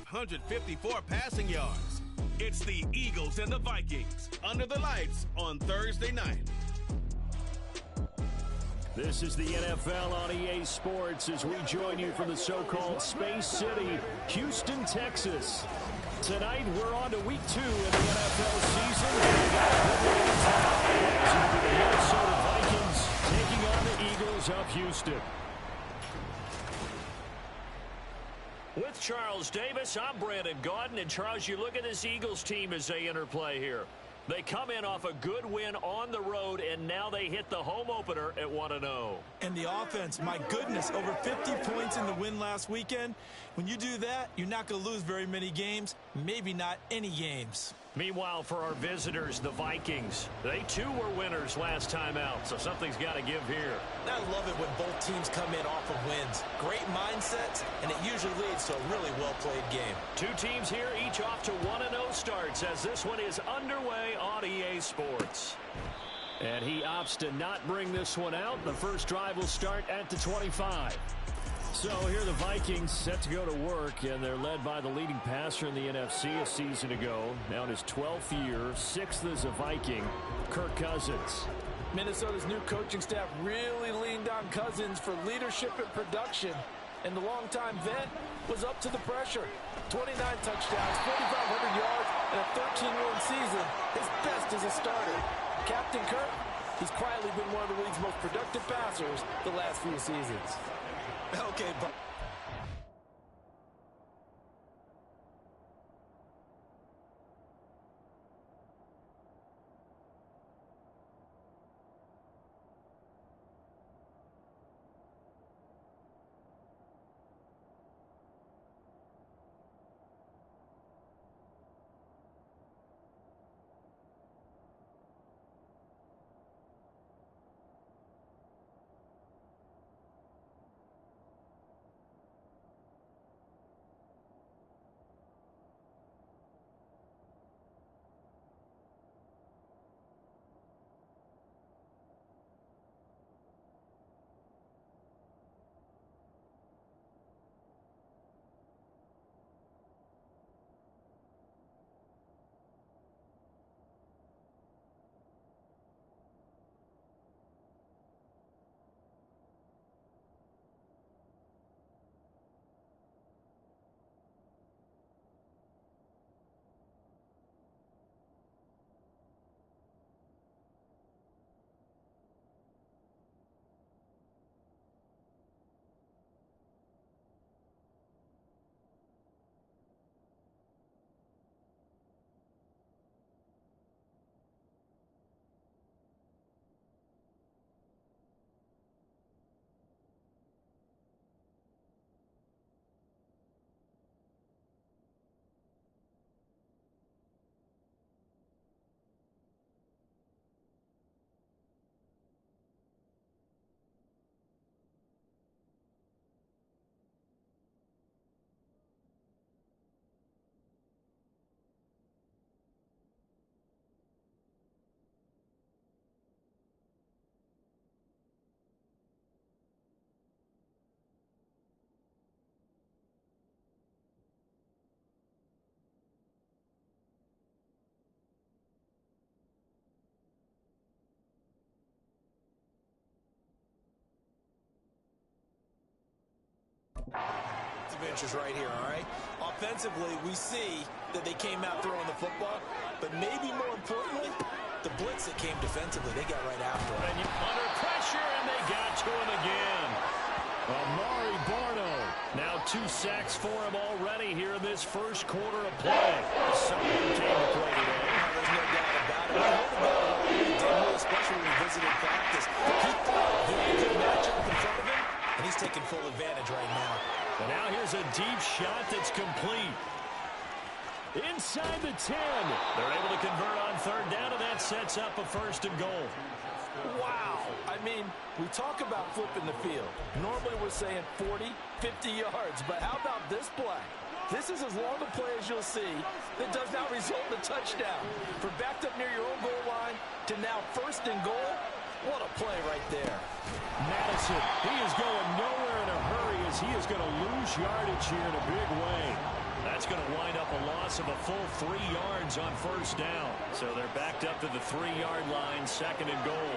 554 passing yards. It's the Eagles and the Vikings under the lights on Thursday night. This is the NFL on EA Sports as we join you from the so-called Space City, Houston, Texas. Tonight, we're on to week 2 in the NFL season. The Minnesota Vikings taking on the Eagles of Houston. With Charles Davis, I'm Brandon Gaudin. And Charles, you look at this Eagles team as they interplay here. They come in off a good win on the road, and now they hit the home opener at 1-0. And the offense, my goodness, over 50 points in the win last weekend. When you do that, you're not going to lose very many games, maybe not any games. Meanwhile, for our visitors, the Vikings, they too were winners last time out, so something's got to give here. I love it when both teams come in off of wins. Great mindsets, and it usually leads to a really well-played game. Two teams here, each off to 1-0 starts as this one is underway on EA Sports. And he opts to not bring this one out. The first drive will start at the 25. So here are the Vikings set to go to work, and they're led by the leading passer in the NFC a season ago. Now in his 12th year, 6th as a Viking, Kirk Cousins. Minnesota's new coaching staff really leaned on Cousins for leadership and production, and the longtime vet was up to the pressure. 29 touchdowns, 4,500 yards, and a 13-win season, his best as a starter. Captain Kirk, he's quietly been one of the league's most productive passers the last few seasons. Okay, but adventures right here, all right? Offensively, we see that they came out throwing the football, but maybe more importantly, the blitz that came defensively, they got right after him. And under pressure, and they got to him again. Amari Barno, now 2 sacks for him already here in this first quarter of play. Someone came to play today. There's no doubt about it. I heard about it already, Daniel, especially when he visited practice. He thought he had a good matchup in front of him, and he's taking full advantage right now. And now here's a deep shot that's complete. Inside the 10. They're able to convert on third down, and that sets up a 1st and goal. Wow. I mean, we talk about flipping the field. Normally we're saying 40, 50 yards, but how about this play? This is as long a play as you'll see that does not result in a touchdown. From backed up near your own goal line to now 1st and goal, what a play right there. Madison, he is going nowhere in a hurry as he is going to lose yardage here in a big way. That's going loss of a full 3 yards on first down. So they're backed up to the 3-yard line, 2nd and goal.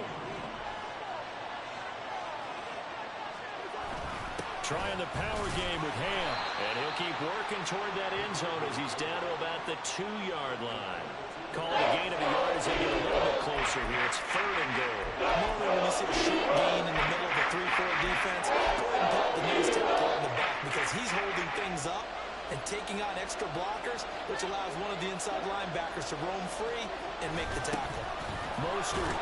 Trying the power game with Ham. And he'll keep working toward that end zone as he's down to about the 2-yard line. Call it a gain of a yard as they get a little bit closer here. It's 3rd and goal. Normally when you see a short gain in the middle of a 3-4 defense, go ahead and put the nose tackle in the back because he's holding things up and taking on extra blockers, which allows one of the inside linebackers to roam free and make the tackle. Mostert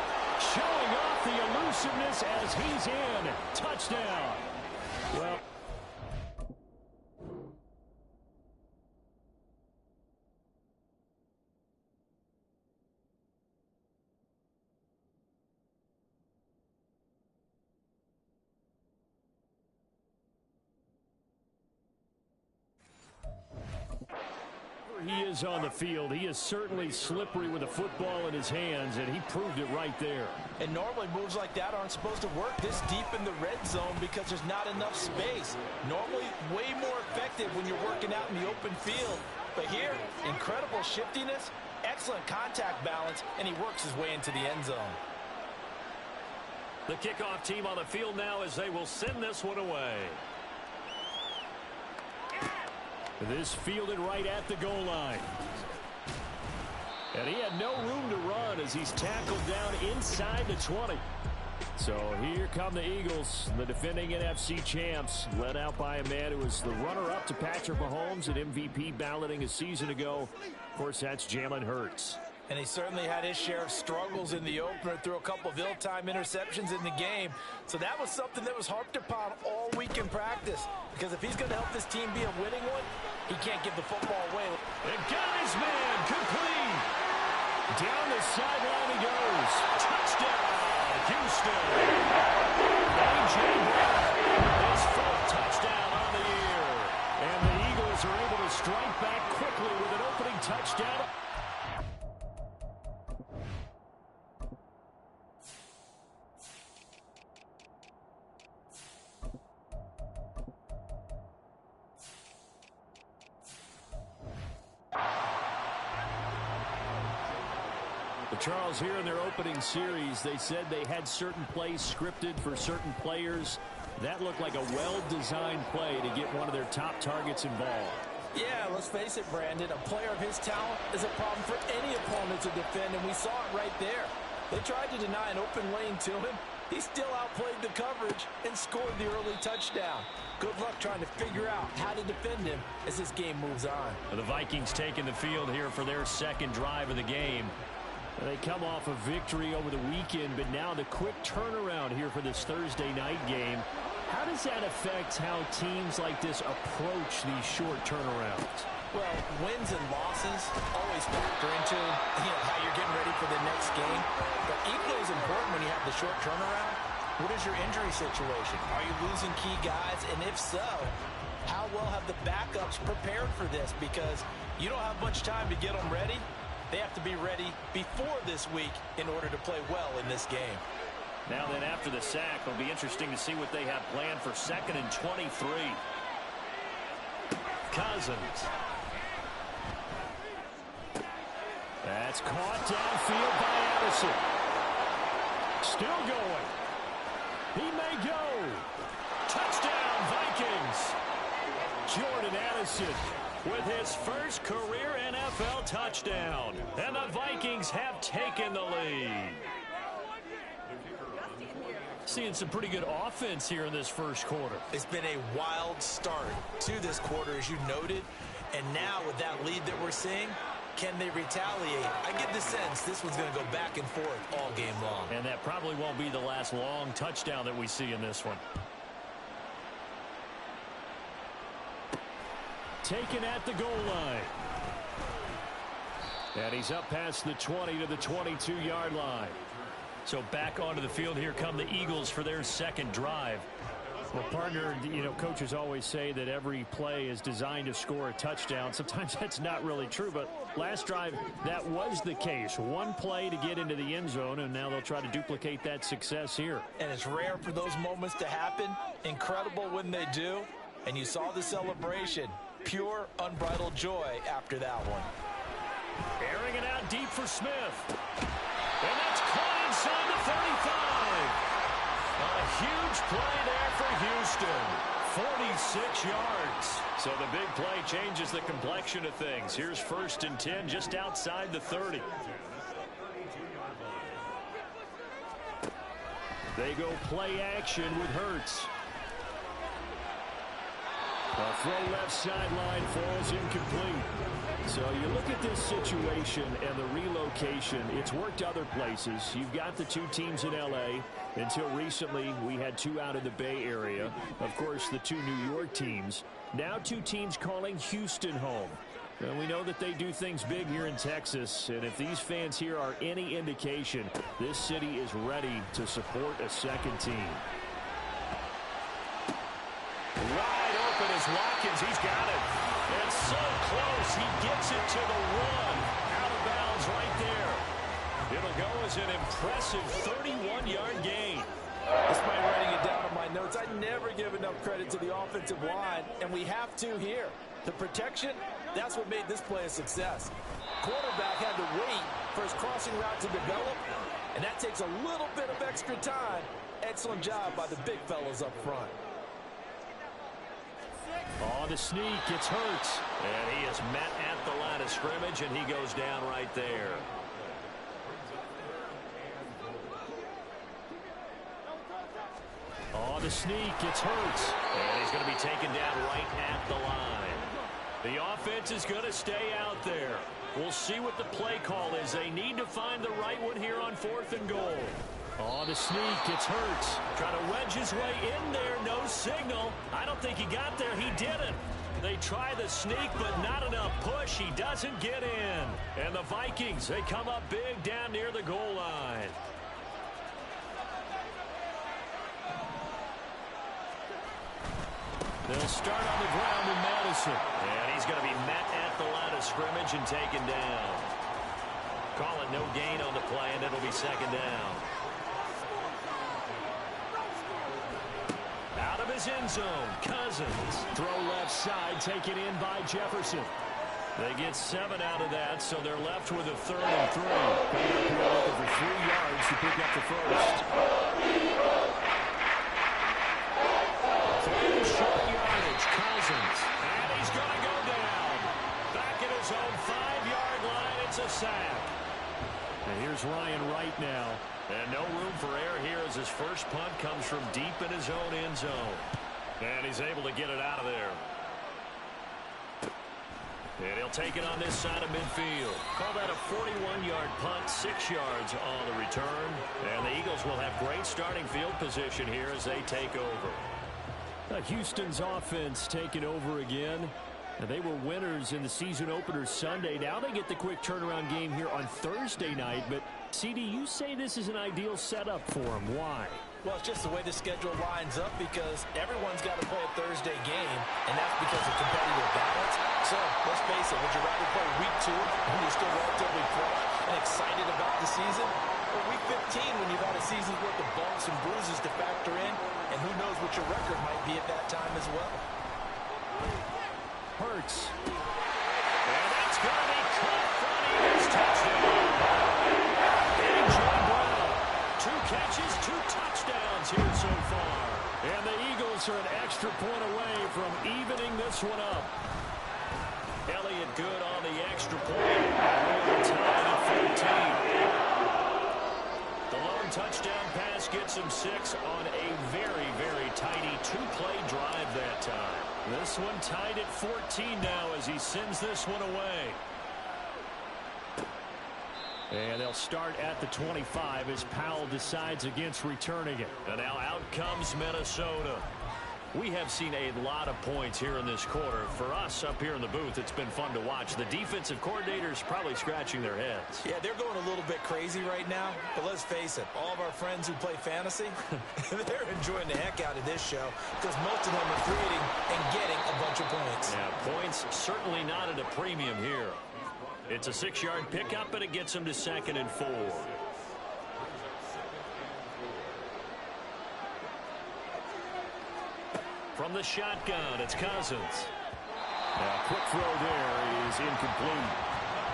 showing off the elusiveness as he's in. Touchdown. Well, he is on the field. He is certainly slippery with a football in his hands, and he proved it right there. And normally moves like that aren't supposed to work this deep in the red zone because there's not enough space. Normally way more effective when you're working out in the open field. But here, incredible shiftiness, excellent contact balance, and he works his way into the end zone. The kickoff team on the field now as they will send this one away. This fielded right at the goal line. And he had no room to run as he's tackled down inside the 20. So here come the Eagles, the defending NFC champs, led out by a man who was the runner-up to Patrick Mahomes at MVP balloting a season ago. Of course, that's Jalen Hurts. And he certainly had his share of struggles in the opener, threw a couple of ill-timed interceptions in the game. So that was something that was harped upon all week in practice. Because if he's going to help this team be a winning one, he can't give the football away. And got his man complete. Down the sideline he goes. Touchdown, Houston. A.J. Brown, his 4th touchdown on the year. And the Eagles are able to strike back quickly with an opening touchdown. Charles, here in their opening series, they said they had certain plays scripted for certain players. That looked like a well-designed play to get one of their top targets involved. Yeah, let's face it, Brandon. A player of his talent is a problem for any opponent to defend, and we saw it right there. They tried to deny an open lane to him. He still outplayed the coverage and scored the early touchdown. Good luck trying to figure out how to defend him as this game moves on. The Vikings taking the field here for their 2nd drive of the game. They come off a victory over the weekend, but now the quick turnaround here for this Thursday night game. How does that affect how teams like this approach these short turnarounds? Well, wins and losses always factor into how you're getting ready for the next game. But equally as important when you have the short turnaround, what is your injury situation? Are you losing key guys? And if so, how well have the backups prepared for this? Because you don't have much time to get them ready. They have to be ready before this week in order to play well in this game. Now then, after the sack, it'll be interesting to see what they have planned for 2nd and 23. Cousins. That's caught downfield by Addison. Still going. He may go. Touchdown, Vikings. Jordan Addison with his first career NFL touchdown. And the Vikings have taken the lead. Seeing some pretty good offense here in this first quarter. It's been a wild start to this quarter, as you noted. And now with that lead that we're seeing, can they retaliate? I get the sense this one's going to go back and forth all game long. And that probably won't be the last long touchdown that we see in this one. Taken at the goal line. And he's up past the 20 to the 22-yard line. So back onto the field, here come the Eagles for their 2nd drive. Well, partner, coaches always say that every play is designed to score a touchdown. Sometimes that's not really true, but last drive, that was the case. One play to get into the end zone, and now they'll try to duplicate that success here. And it's rare for those moments to happen. Incredible when they do. And you saw the celebration. Pure, unbridled joy after that one. Airing it out deep for Smith. And that's caught inside the 35. A huge play there for Houston. 46 yards. So the big play changes the complexion of things. Here's 1st and 10 just outside the 30. They go play action with Hurts. A throw left sideline falls incomplete. So you look at this situation and the relocation. It's worked other places. You've got the 2 teams in L.A. Until recently, we had 2 out of the Bay Area. Of course, the 2 New York teams. Now 2 teams calling Houston home. And we know that they do things big here in Texas. And if these fans here are any indication, this city is ready to support a second team. Wide open is Watkins. He's got it. And so close. He gets it to the 1. Out of bounds right there. It'll go as an impressive 31-yard gain. Despite writing it down in my notes, I never give enough credit to the offensive line, and we have to here. The protection, that's what made this play a success. Quarterback had to wait for his crossing route to develop, and that takes a little bit of extra time. Excellent job by the big fellas up front. On the sneak, it's Hurts. And he is met at the line of scrimmage, and he goes down right there. On the sneak, it's Hurts. And he's going to be taken down right at the line. The offense is going to stay out there. We'll see what the play call is. They need to find the right one here on 4th and goal. On the sneak, it's Hurts. Trying to wedge his way in there. No signal. I don't think he got there. He didn't. They try the sneak, but not enough push. He doesn't get in. And the Vikings, they come up big down near the goal line. They'll start on the ground with Madison. And he's going to be met at the line of scrimmage and taken down. Call it no gain on the play, and it'll be 2nd down. Out of his end zone, Cousins. Throw left side, taken in by Jefferson. They get 7 out of that, so they're left with a 3rd and 3. Coming up here looking for 3 yards to pick up the first. 3 short yardage, Cousins. And he's going to go down. Back at his own 5-yard line, it's a sack. And here's Ryan Wright now. And no room for error here as his first punt comes from deep in his own end zone. And he's able to get it out of there. And he'll take it on this side of midfield. Call that a 41-yard punt, 6 yards on the return. And the Eagles will have great starting field position here as they take over. Houston's offense taking over again. And they were winners in the season opener Sunday. Now they get the quick turnaround game here on Thursday night. But, CD, you say this is an ideal setup for them. Why? Well, it's just the way the schedule lines up because everyone's got to play a Thursday game, and that's because of competitive balance. So, let's face it, would you rather play week 2 when you're still relatively fresh and excited about the season, or week 15 when you've had a season's worth of bumps and bruises to factor in, and who knows what your record might be at that time as well? Hurts. And that's going to be caught front. He is touchdown. A.J. Brown. 2 catches, 2 touchdowns here so far. And the Eagles are an extra point away from evening this one up. Elliott good on the extra point. And tied at 14. The lone touchdown pass gets him 6 on a very, very tidy 2-play drive that time. This one tied at 14 now as he sends this one away. And they'll start at the 25 as Powell decides against returning it. And now out comes Minnesota. We have seen a lot of points here in this quarter. For us up here in the booth, it's been fun to watch. The defensive coordinators probably scratching their heads. Yeah, they're going a little bit crazy right now. But let's face it, all of our friends who play fantasy, they're enjoying the heck out of this show because most of them are creating and getting a bunch of points. Yeah, points certainly not at a premium here. It's a 6-yard pickup, but it gets them to 2nd and 4. From the shotgun, it's Cousins. Now, quick throw there is incomplete.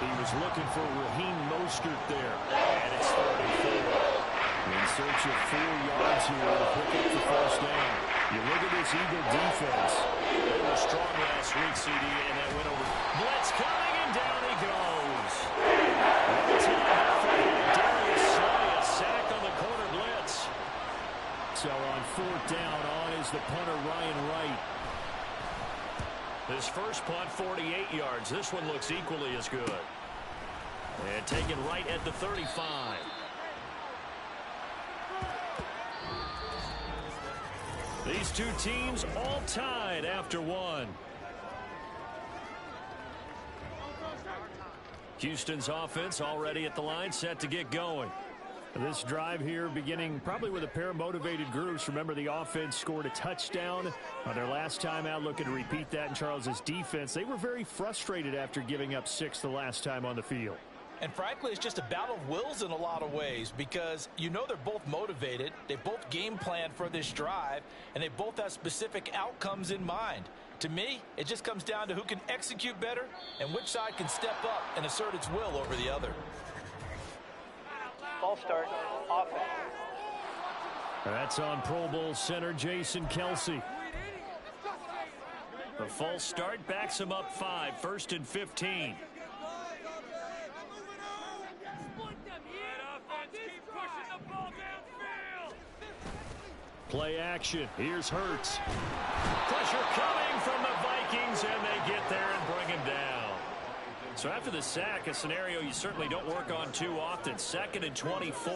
He was looking for Raheem Mostert there. And it's 34. In search of 4 yards here to pick up the first down. You look at this Eagle defense. They were strong last week, CD, and that went over. Blitz coming, and down he goes. Darius Slay, a sack on the corner blitz. So on 4th down, on is the punter, Ryan Wright. His first punt, 48 yards. This one looks equally as good. And taken right at the 35. These two teams all tied after one. Houston's offense already at the line, set to get going. This drive here beginning probably with a pair of motivated groups. Remember, the offense scored a touchdown on their last time out, looking to repeat that in Charles's defense. They were very frustrated after giving up 6 the last time on the field. And frankly, it's just a battle of wills in a lot of ways because you know they're both motivated. They both game plan for this drive, and they both have specific outcomes in mind. To me, it just comes down to who can execute better and which side can step up and assert its will over the other. Ball start, offense. That's on Pro Bowl center Jason Kelce. The false start backs him up 5, 1st and 15. Play action. Here's Hurts. Pressure coming from the Vikings, and they get there and bring him down. So after the sack, a scenario you certainly don't work on too often. 2nd and 24.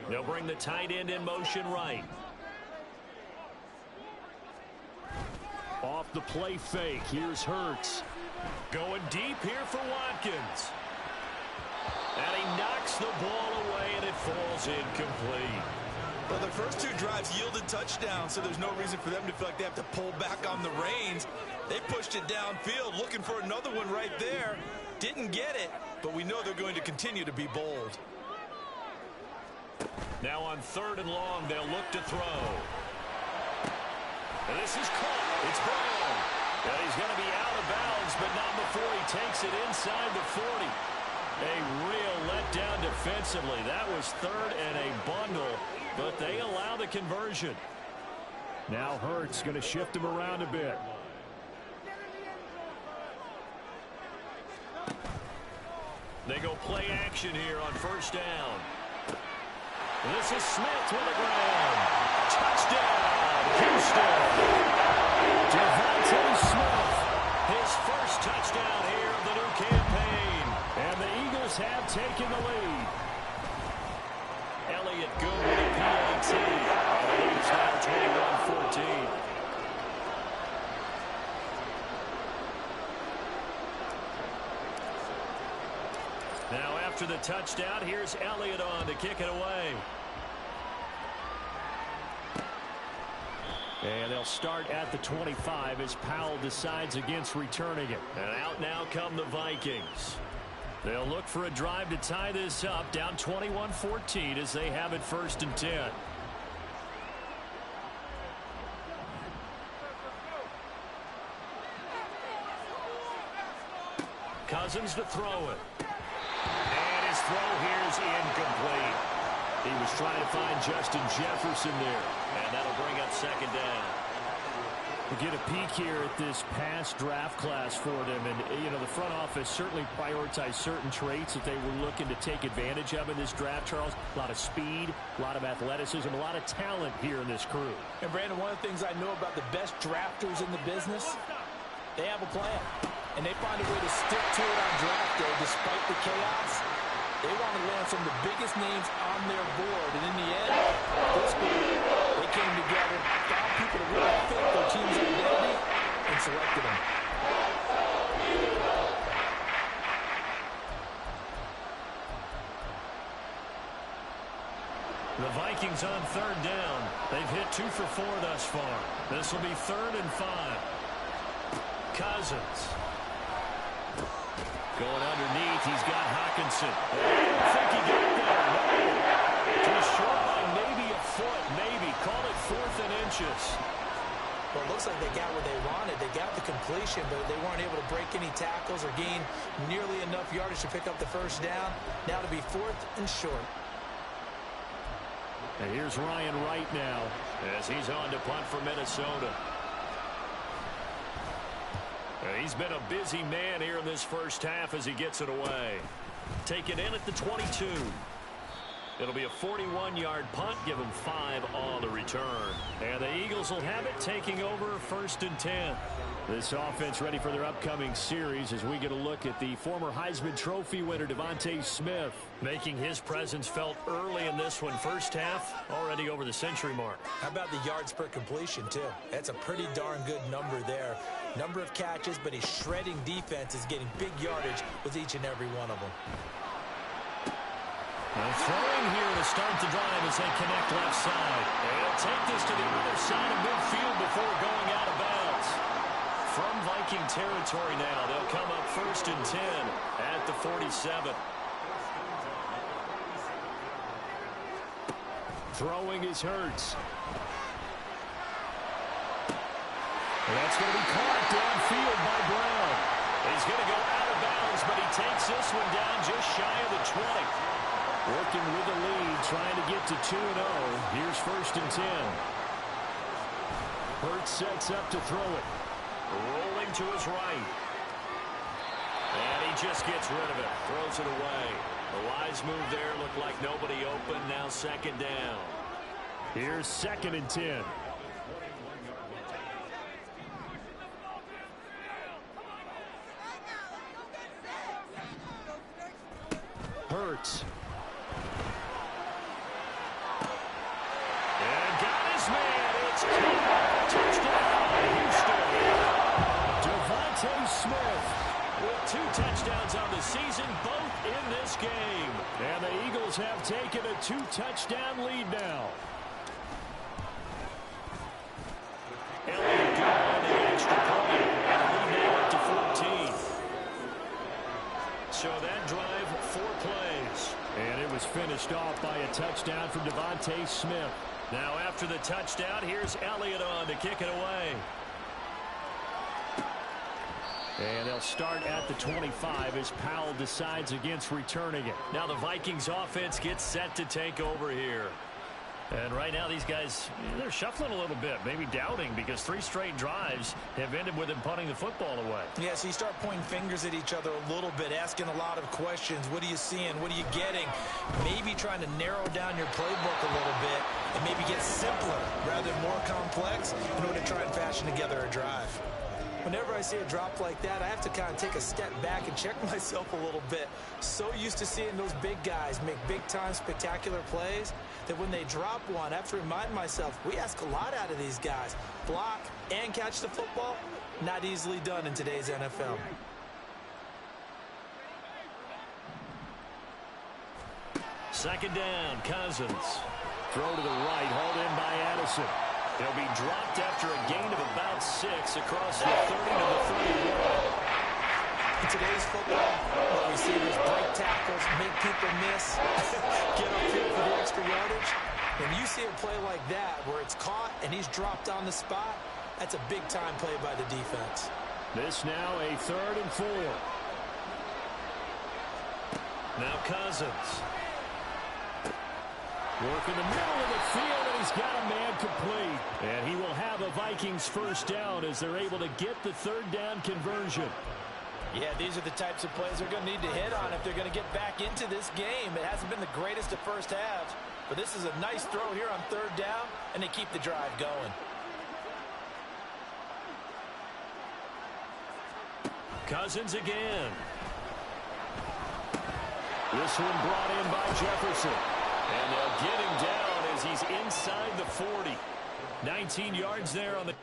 They'll bring the tight end in motion right. Off the play fake. Here's Hurts. Going deep here for Watkins. And he knocks the ball away, and it falls incomplete. Well, their first 2 drives yielded touchdowns, so there's no reason for them to feel like they have to pull back on the reins. They pushed it downfield, looking for another one right there. Didn't get it, but we know they're going to continue to be bold. Now on 3rd and long, they'll look to throw. And this is caught. It's Brown. And he's going to be out of bounds, but not before he takes it inside the 40. A real letdown defensively. That was 3rd and a bundle, but they allow the conversion. Now Hurts going to shift him around a bit. They go play action here on 1st down. This is Smith to the ground. Touchdown, Houston. Devontae Smith, his first touchdown here of the new campaign. And the Eagles have taken the lead. Elliott good with a PAT. And the lead's now 21-14. Now after the touchdown, here's Elliott on to kick it away. And they'll start at the 25 as Powell decides against returning it. And out now come the Vikings. They'll look for a drive to tie this up, down 21-14 as they have it 1st and 10. Cousins to throw it. And his throw here is incomplete. He was trying to find Justin Jefferson there. And that'll bring up 2nd down. We get a peek here at this past draft class for them. And, you know, the front office certainly prioritized certain traits that they were looking to take advantage of in this draft, Charles. A lot of speed, a lot of athleticism, a lot of talent here in this crew. And, Brandon, one of the things I know about the best drafters in the business, they have a plan. And they find a way to stick to it on draft day despite the chaos. They want to land some of the biggest names on their board. And in the end, this group, they came together, found people to really fit their team's identity, and selected them. The Vikings on 3rd down. They've hit 2 for 4 thus far. This will be 3rd and 5. Cousins. Going underneath, he's got Hockenson. I don't think he got there. No. Too short by maybe a foot, maybe. Call it 4th and inches. Well, it looks like they got what they wanted. They got the completion, but they weren't able to break any tackles or gain nearly enough yardage to pick up the first down. Now to be 4th and short. And here's Ryan Wright now as he's on to punt for Minnesota. And he's been a busy man here in this first half as he gets it away. Taken in at the 22. It'll be a 41-yard punt, give him 5 on the return. And the Eagles will have it, taking over 1st and 10. This offense ready for their upcoming series as we get a look at the former Heisman Trophy winner DeVonta Smith, making his presence felt early in this one. First half, already over the century mark. How about the yards per completion, too? That's a pretty darn good number there. Number of catches, but he's shredding defenses, getting big yardage with each and every one of them. And throwing here to start the drive as they connect left side. They'll take this to the other side of midfield before going out of bounds. From Viking territory now, they'll come up 1st and 10 at the 47. Throwing is Hurts. And that's going to be caught downfield by Brown. He's going to go out of bounds, but he takes this one down just shy of the 20. Working with the lead, trying to get to 2-0. Here's 1st and 10. Hurts sets up to throw it. Rolling to his right. And he just gets rid of it. Throws it away. The wise move there. Looked like nobody open. Now 2nd down. Here's 2nd and 10. Hurts. And got his man. It's touchdown, Houston. DeVonta Smith with 2 touchdowns on the season, both in this game. And the Eagles have taken a 2-touchdown lead now. Elliott got the extra point. And lead now up to 14. So that drive, 4 plays. And it was finished off by a touchdown from DeVonta Smith. Now after the touchdown, here's Elliott on to kick it away. And they'll start at the 25 as Powell decides against returning it. Now the Vikings offense gets set to take over here. And right now these guys, they're shuffling a little bit, maybe doubting, because 3 straight drives have ended with them punting the football away. Yeah, so you start pointing fingers at each other a little bit, asking a lot of questions. What are you seeing? What are you getting? Maybe trying to narrow down your playbook a little bit and maybe get simpler rather than more complex in order to try and fashion together a drive. Whenever I see a drop like that, I have to kind of take a step back and check myself a little bit. So used to seeing those big guys make big-time spectacular plays that when they drop one, I have to remind myself, we ask a lot out of these guys. Block and catch the football, not easily done in today's NFL. Second down, Cousins. Throw to the right, hauled in by Addison. He'll be dropped after a gain of about 6 across the 30 to the 31. In today's football, where receivers break tackles, make people miss, get upfield for the extra yardage, when you see a play like that where it's caught and he's dropped on the spot, that's a big-time play by the defense. This now a 3rd and 4. Now Cousins. Work in the middle of the field, and he's got a man complete. And he will have a Vikings first down as they're able to get the 3rd down conversion. Yeah, these are the types of plays they're going to need to hit on if they're going to get back into this game. It hasn't been the greatest of first halves, but this is a nice throw here on 3rd down, and they keep the drive going. Cousins again. This one brought in by Jefferson. And they'll get him down as he's inside the 40. 19 yards there on the...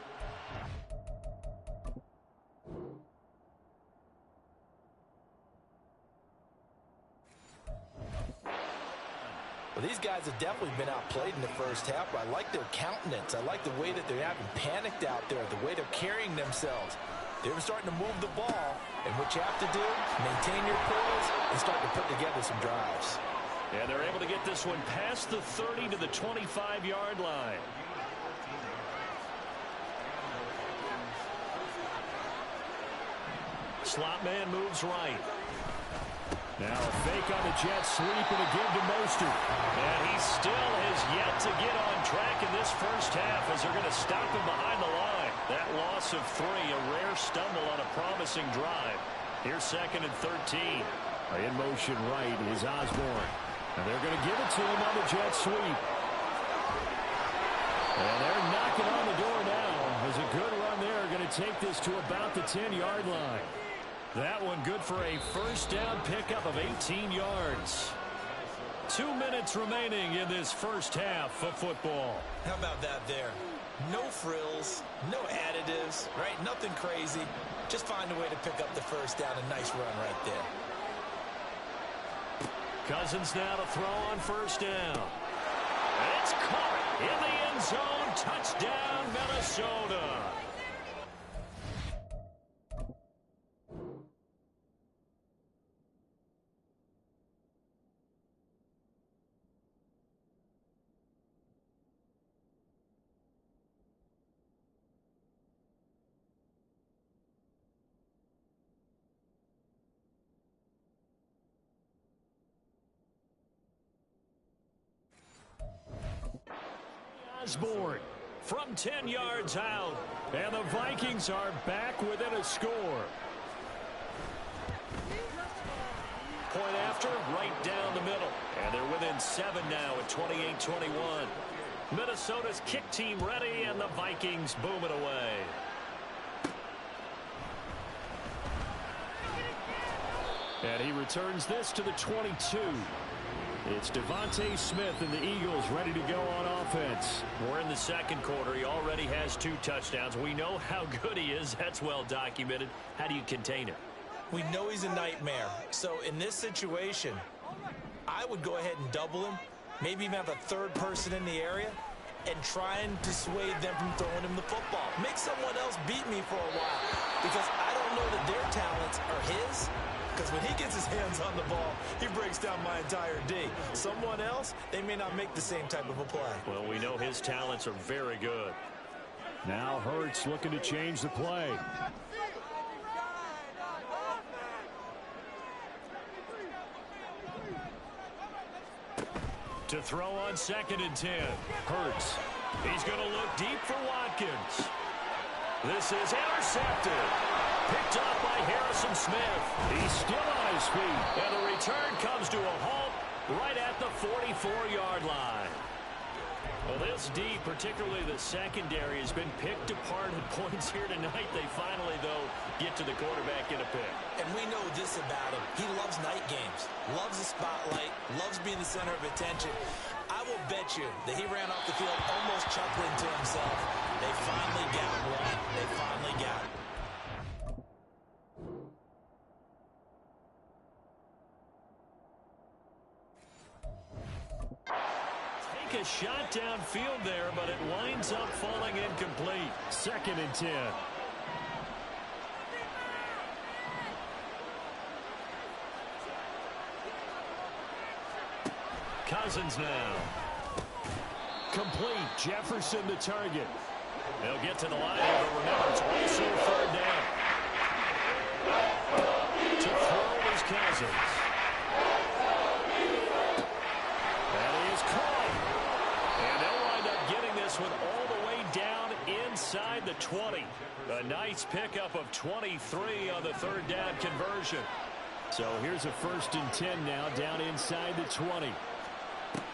Well, these guys have definitely been outplayed in the first half, but I like their countenance. I like the way that they haven't panicked out there, the way they're carrying themselves. They're starting to move the ball, and what you have to do, maintain your poise and start to put together some drives. And they're able to get this one past the 30 to the 25-yard line. Slot man moves right. Now a fake on the jet sweep and a give to Mostert. And he still has yet to get on track in this first half as they're going to stop him behind the line. That loss of 3, a rare stumble on a promising drive. Here's 2nd and 13. In motion right is Osborne. And they're going to give it to him on the jet sweep. And they're knocking on the door now. There's a good run there. Going to take this to about the 10-yard line. That one good for a first down pickup of 18 yards. 2 minutes remaining in this first half of football. How about that there? No frills, no additives, right? Nothing crazy. Just find a way to pick up the first down. A nice run right there. Cousins now to throw on first down. And it's caught in the end zone. Touchdown, Minnesota. Osborne from 10 yards out, and the Vikings are back within a score. Point after, right down the middle, and they're within 7 now at 28-21. Minnesota's kick team ready, and the Vikings boom it away. And he returns this to the 22. It's Devontae Smith and the Eagles ready to go on offense. We're in the second quarter. He already has 2 touchdowns. We know how good he is. That's well documented. How do you contain him? We know he's a nightmare. So in this situation, I would go ahead and double him. Maybe even have a 3rd person in the area and try and dissuade them from throwing him the football. Make someone else beat me for a while because I don't know that their talents are his. Because when he gets his hands on the ball, he breaks down my entire D. Someone else, they may not make the same type of a play. Well, we know his talents are very good. Now Hurts looking to change the play. To throw on 2nd and 10. Hurts. He's going to look deep for Watkins. This is intercepted. Picked up by Harrison Smith. He's still on his feet. And the return comes to a halt right at the 44-yard line. Well, this D, particularly the secondary, has been picked apart at points here tonight. They finally, though, get to the quarterback in a pick. And we know this about him. He loves night games, loves the spotlight, loves being the center of attention. I will bet you that he ran off the field almost chuckling to himself. They finally got one. They finally got it. Take a shot downfield there, but it winds up falling incomplete. 2nd and 10. Cousins now. Complete. Jefferson the target. They'll get to the line, but remember, it's also 3rd down. To throw is Cousins. That is caught. And they'll wind up getting this one all the way down inside the 20. A nice pickup of 23 on the 3rd down conversion. So here's a 1st and 10 now down inside the 20.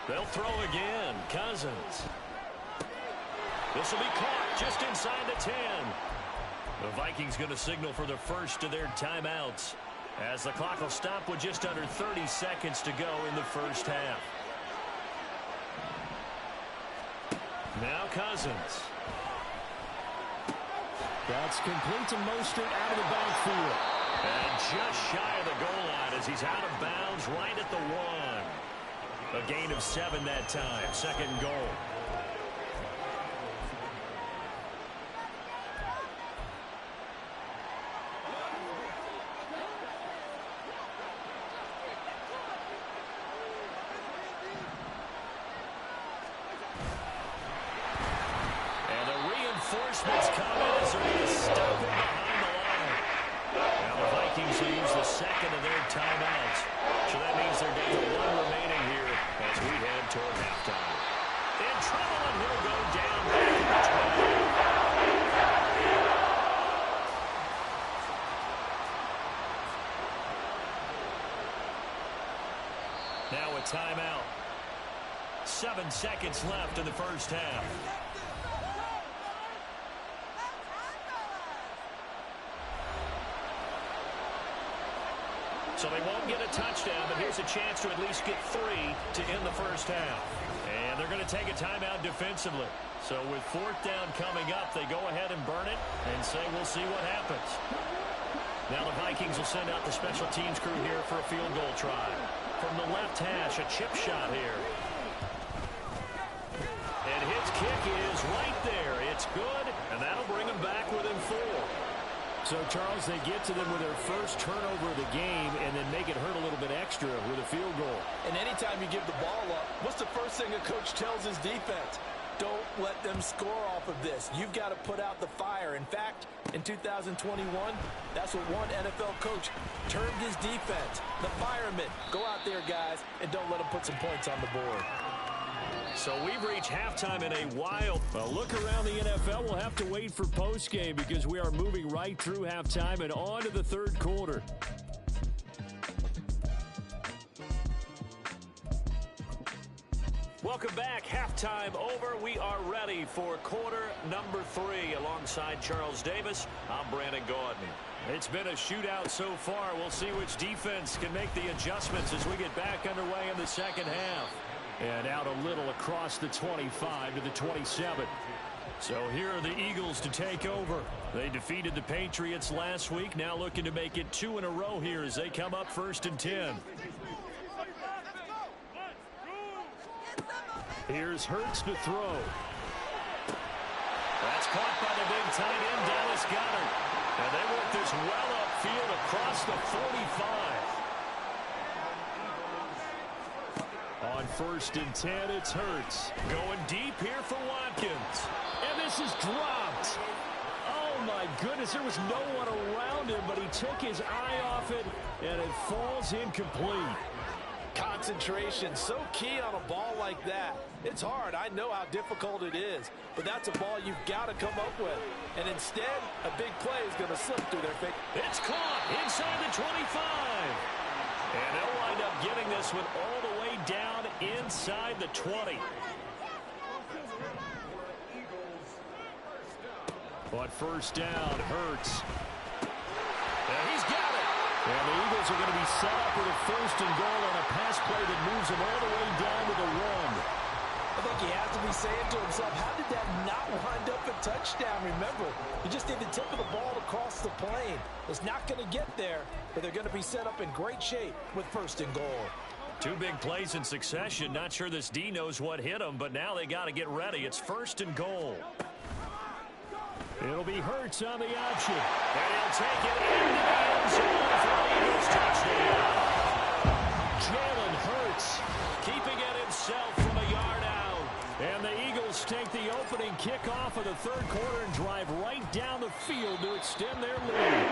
They'll throw again. Cousins. This will be caught just inside the 10. The Vikings going to signal for the first of their timeouts as the clock will stop with just under 30 seconds to go in the first half. Now Cousins. That's complete to Mostert out of the backfield. And just shy of the goal line as he's out of bounds right at the 1. A gain of 7 that time. 2nd goal. And the reinforcements come in as they're going to stop him behind the line. Now the Vikings Vikings will use the second of their timeouts. So that means they're down to one remaining here as we head toward halftime. In trouble, and he'll go down back to the 20. Now a timeout. 7 seconds left in the first half. So they won't get a touchdown, but here's a chance to at least get 3 to end the first half. And they're going to take a timeout defensively. So with 4th down coming up, they go ahead and burn it and say we'll see what happens. Now the Vikings will send out the special teams crew here for a field goal try. From the left hash, a chip shot here. And his kick is right there. It's good, and that'll bring them back within 4. So, Charles, they get to them with their first turnover of the game and then make it hurt a little bit extra with a field goal. And anytime you give the ball up, what's the first thing a coach tells his defense? Don't let them score off of this. You've got to put out the fire. In fact, in 2021, that's what one NFL coach termed his defense. The firemen. Go out there, guys, and don't let them put some points on the board. So we've reached halftime in a while. A look around the NFL. We'll have to wait for postgame because we are moving right through halftime and on to the third quarter. Welcome back. Halftime over. We are ready for quarter number 3. Alongside Charles Davis, I'm Brandon Gaudin. It's been a shootout so far. We'll see which defense can make the adjustments as we get back underway in the second half. And out a little across the 25 to the 27. So here are the Eagles to take over. They defeated the Patriots last week. Now looking to make it 2 in a row here as they come up 1st and 10. Here's Hurts to throw. That's caught by the big tight end, Dallas Goedert. And they work this well upfield across the 45. On 1st and 10, it's Hurts. Going deep here for Watkins. And this is dropped. Oh, my goodness. There was no one around him, but he took his eye off it, and it falls incomplete. Concentration, so key on a ball like that. It's hard. I know how difficult it is, but that's a ball you've got to come up with. And instead, a big play is going to slip through their fingers. It's caught inside the 25. And they'll wind up getting this one all the way down inside the 20. On 1st down, Hurts. And he's got it. And the Eagles are going to be set up with a 1st and goal on a pass play that moves them all the way down to the 1. I think he has to be saying to himself, how did that not wind up a touchdown? Remember, you just need the tip of the ball to cross the plane. It's not going to get there, but they're going to be set up in great shape with 1st and goal. 2 big plays in succession. Not sure this D knows what hit him, but now they got to get ready. It's 1st and goal. It'll be Hurts on the option. And he'll take it into the end zone for the Eagles touchdown. Jalen Hurts keeping it himself from a yard out. And the Eagles take the opening kickoff of the 3rd quarter and drive right down the field to extend their lead.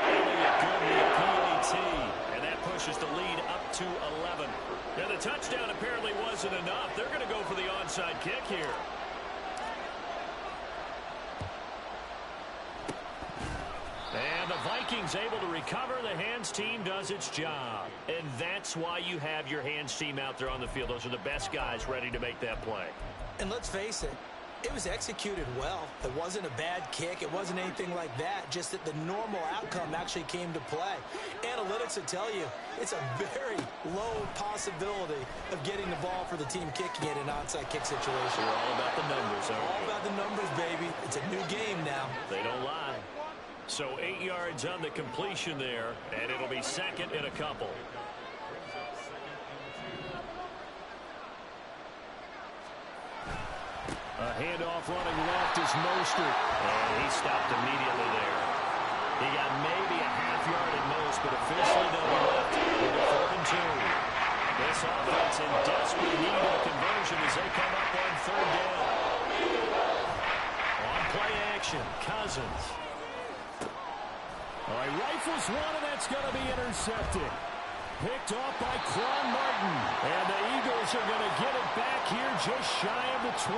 Elliott good with a PAT. And that pushes the lead up to 11. Now the touchdown apparently wasn't enough. They're going to go for the onside kick here. And the Vikings able to recover. The hands team does its job. And that's why you have your hands team out there on the field. Those are the best guys ready to make that play. And let's face it, it was executed well. It wasn't a bad kick. It wasn't anything like that. Just that the normal outcome actually came to play. Analytics will tell you it's a very low possibility of getting the ball for the team kicking it in an onside kick situation. We're all about the numbers, aren't we? All about the numbers, baby. It's a new game now. They don't lie. So 8 yards on the completion there, and it'll be 2nd and a couple. A handoff running left is Mostert. And he stopped immediately there. He got maybe a half yard at most, but officially they'll be left with a 4th and 2. This offense in desperate need of a conversion as they come up on 3rd down. On play action, Cousins. A All right, rifles one, and that's going to be intercepted. Picked off by Quan Martin. And the Eagles are going to get it back here just shy of the 20.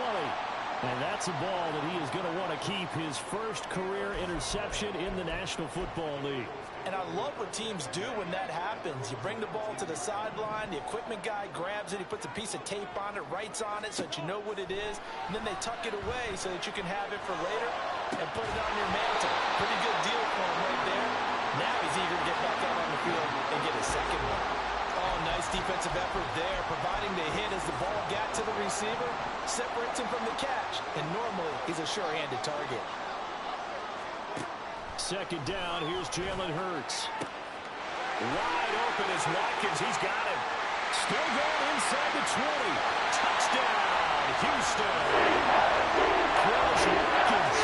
And that's a ball that he is going to want to keep, his first career interception in the National Football League. And I love what teams do when that happens. You bring the ball to the sideline, the equipment guy grabs it, he puts a piece of tape on it, writes on it so that you know what it is, and then they tuck it away so that you can have it for later and put it on your mantle. Pretty good deal for him right there. Now he's eager to get back out on the field and get his second one. Oh, nice defensive effort there, providing the hit as the ball got to the receiver, separates him from the catch, and normally he's a sure-handed target. Second down, here's Jalen Hurts. Wide open is Watkins. He's got him. Still going inside the 20. Touchdown, Houston. Throws Watkins.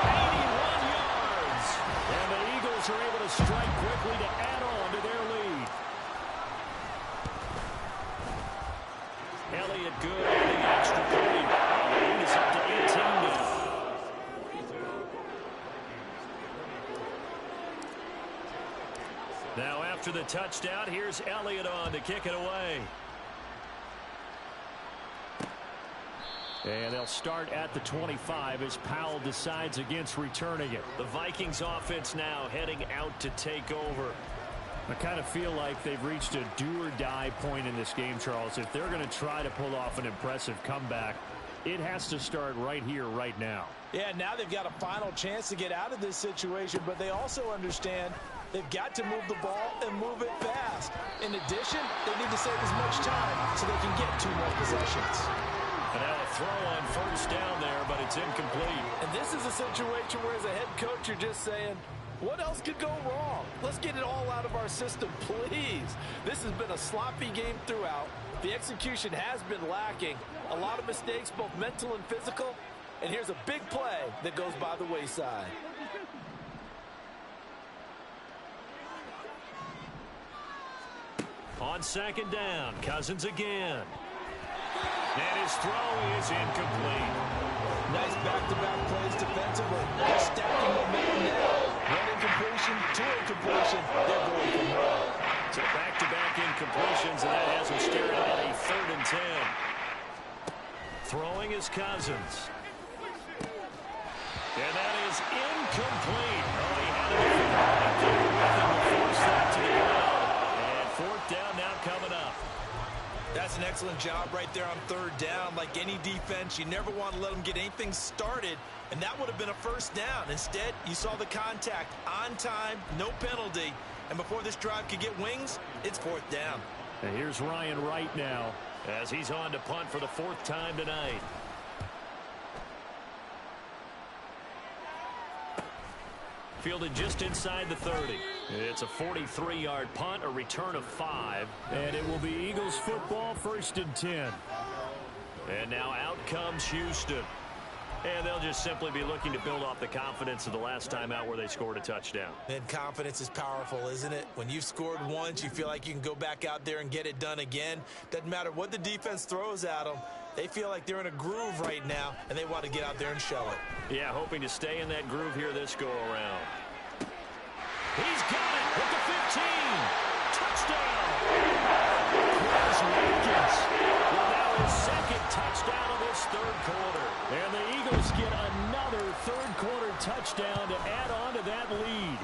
81 yards. And the Eagles are able to strike quickly to add on to their lead. Elliott good on the extra point. The lead is up to 18 now. Now after the touchdown, here's Elliott on to kick it away. And they'll start at the 25 as Powell decides against returning it. The Vikings offense now heading out to take over. I kind of feel like they've reached a do-or-die point in this game, Charles. If they're going to try to pull off an impressive comeback, it has to start right here, right now. Yeah, now they've got a final chance to get out of this situation, but they also understand they've got to move the ball and move it fast. In addition, they need to save as much time so they can get 2 more possessions. And now a throw on first down there, but it's incomplete. And this is a situation where as a head coach, you're just saying, what else could go wrong? Let's get it all out of our system, please. This has been a sloppy game throughout. The execution has been lacking. A lot of mistakes, both mental and physical. And here's a big play that goes by the wayside. On second down, Cousins again. And his throw is incomplete. Nice back-to-back plays defensively. They're stacking momentum now. 1 incompletion, 2 incompletion. They're going for more. So back-to-back incompletions, and that has him staring at a 3rd and 10. Throwing is Cousins. And that is incomplete. Oh, he had it right there with him to force that to the ground. And 4th down now coming up. That's an excellent job right there on 3rd down. Like any defense, you never want to let them get anything started, and that would have been a 1st down. Instead, you saw the contact on time, no penalty, and before this drive could get wings, it's 4th down. And here's Ryan Wright now as he's on to punt for the 4th time tonight. Fielded just inside the 30. It's a 43-yard punt, a return of 5. And it will be Eagles football, 1st and 10. And now out comes Houston. And they'll just simply be looking to build off the confidence of the last time out where they scored a touchdown. And confidence is powerful, isn't it? When you've scored once, you feel like you can go back out there and get it done again. Doesn't matter what the defense throws at them. They feel like they're in a groove right now, and they want to get out there and show it. Yeah, hoping to stay in that groove here this go-around. He's got it with the 15. Touchdown. Chris Watkins with now his 2nd touchdown of this 3rd quarter. And the Eagles get another 3rd quarter touchdown to add on to that lead.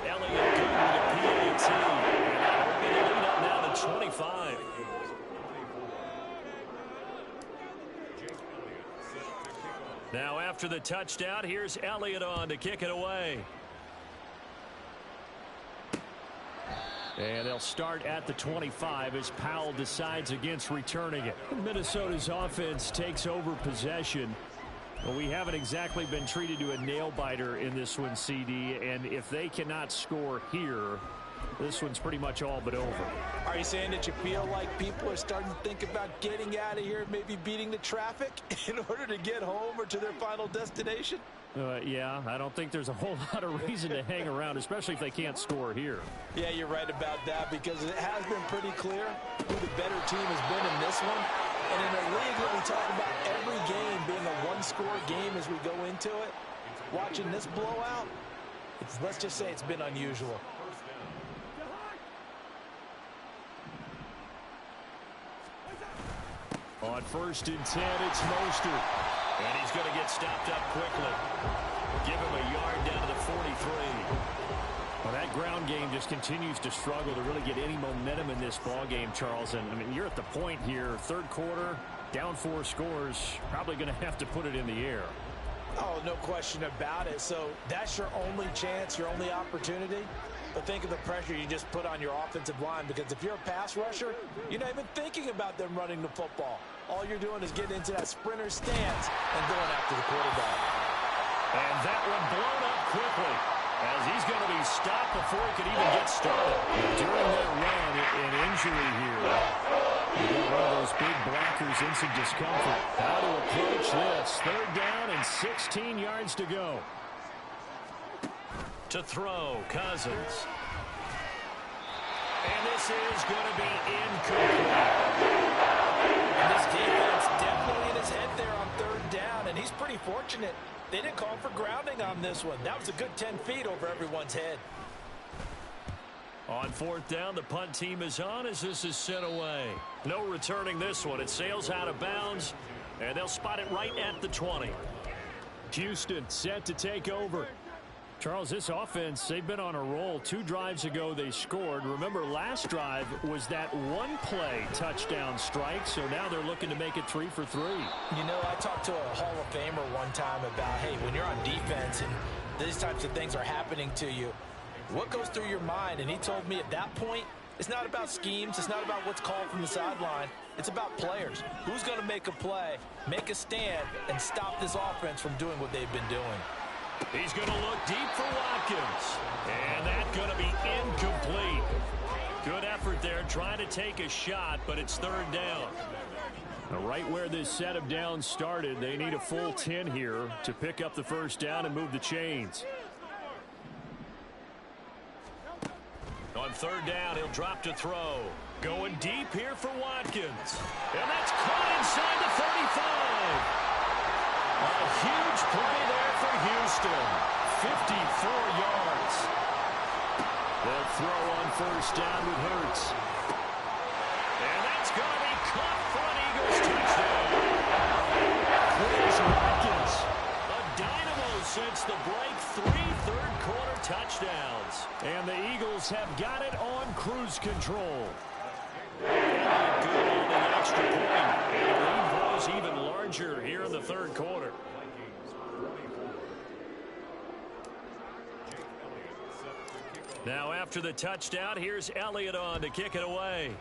Elliott good with a PAT. And they lead up now to 25. Now after the touchdown, here's Elliott on to kick it away. And they'll start at the 25 as Powell decides against returning it. Minnesota's offense takes over possession. Well, we haven't exactly been treated to a nail-biter in this one, CD, and if they cannot score here, this one's pretty much all but over. Are you saying that you feel like people are starting to think about getting out of here, maybe beating the traffic in order to get home or to their final destination? Yeah, I don't think there's a whole lot of reason to hang around, especially if they can't score here. Yeah, you're right about that because it has been pretty clear who the better team has been in this one. And in a league where we talk about every game being a 1-score game as we go into it, watching this blowout, Let's just say it's been unusual. On 1st and 10, it's Mostert. And he's going to get stopped up quickly. Give him a yard down to the 43. Well, that ground game just continues to struggle to really get any momentum in this ball game, Charles. And, I mean, you're at the point here, third quarter, down 4 scores, probably going to have to put it in the air. Oh, no question about it. So that's your only chance, your only opportunity. But think of the pressure you just put on your offensive line, because if you're a pass rusher, you're not even thinking about them running the football. All you're doing is getting into that sprinter stance and going after the quarterback. And that one blown up quickly, as he's going to be stopped before he could even get started. During that run, an injury here. One of those big blockers in some discomfort. How to approach this? 3rd down and 16 yards to go. To throw, Cousins. And this is going to be incomplete. And this defense definitely in his head there on 3rd down, and he's pretty fortunate. They didn't call for grounding on this one. That was a good 10 feet over everyone's head. On 4th down, the punt team is on as this is sent away. No returning this one. It sails out of bounds, and they'll spot it right at the 20. Houston set to take over. Charles, this offense, they've been on a roll. 2 drives ago, they scored. Remember, last drive was that one-play touchdown strike, so now they're looking to make it 3 for 3. You know, I talked to a Hall of Famer one time about, hey, when you're on defense and these types of things are happening to you, what goes through your mind? And he told me at that point, it's not about schemes. It's not about what's called from the sideline. It's about players. Who's going to make a play, make a stand, and stop this offense from doing what they've been doing? He's going to look deep for Watkins. And that's going to be incomplete. Good effort there trying to take a shot, but it's 3rd down. Now, right where this set of downs started, they need a full 10 here to pick up the 1st down and move the chains. On 3rd down, he'll drop to throw. Going deep here for Watkins. And that's caught inside the 35. A huge play there for Houston. 54 yards. They'll throw on 1st down with Hurts. And that's going to be caught for an Eagles touchdown. Here's Watkins. A dynamo since the break. 3 third-quarter touchdowns. And the Eagles have got it on cruise control. And good on the extra point. And the lead grows even larger here in the 3rd quarter. Now after the touchdown, here's Elliott on to kick it away.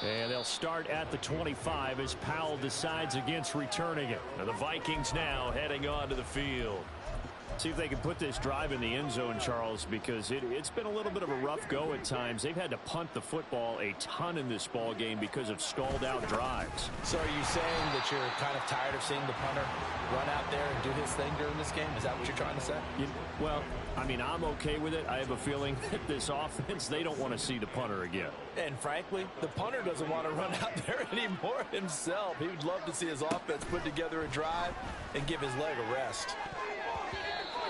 And they'll start at the 25 as Powell decides against returning it. Now the Vikings now heading on to the field. See if they can put this drive in the end zone, Charles, because it's been a little bit of a rough go at times. They've had to punt the football a ton in this ball game because of stalled out drives. So are you saying that you're kind of tired of seeing the punter run out there and do his thing during this game? Is that what you're trying to say? Well, I mean, I'm okay with it. I have a feeling that this offense, they don't want to see the punter again. And frankly, the punter doesn't want to run out there anymore himself. He would love to see his offense put together a drive and give his leg a rest.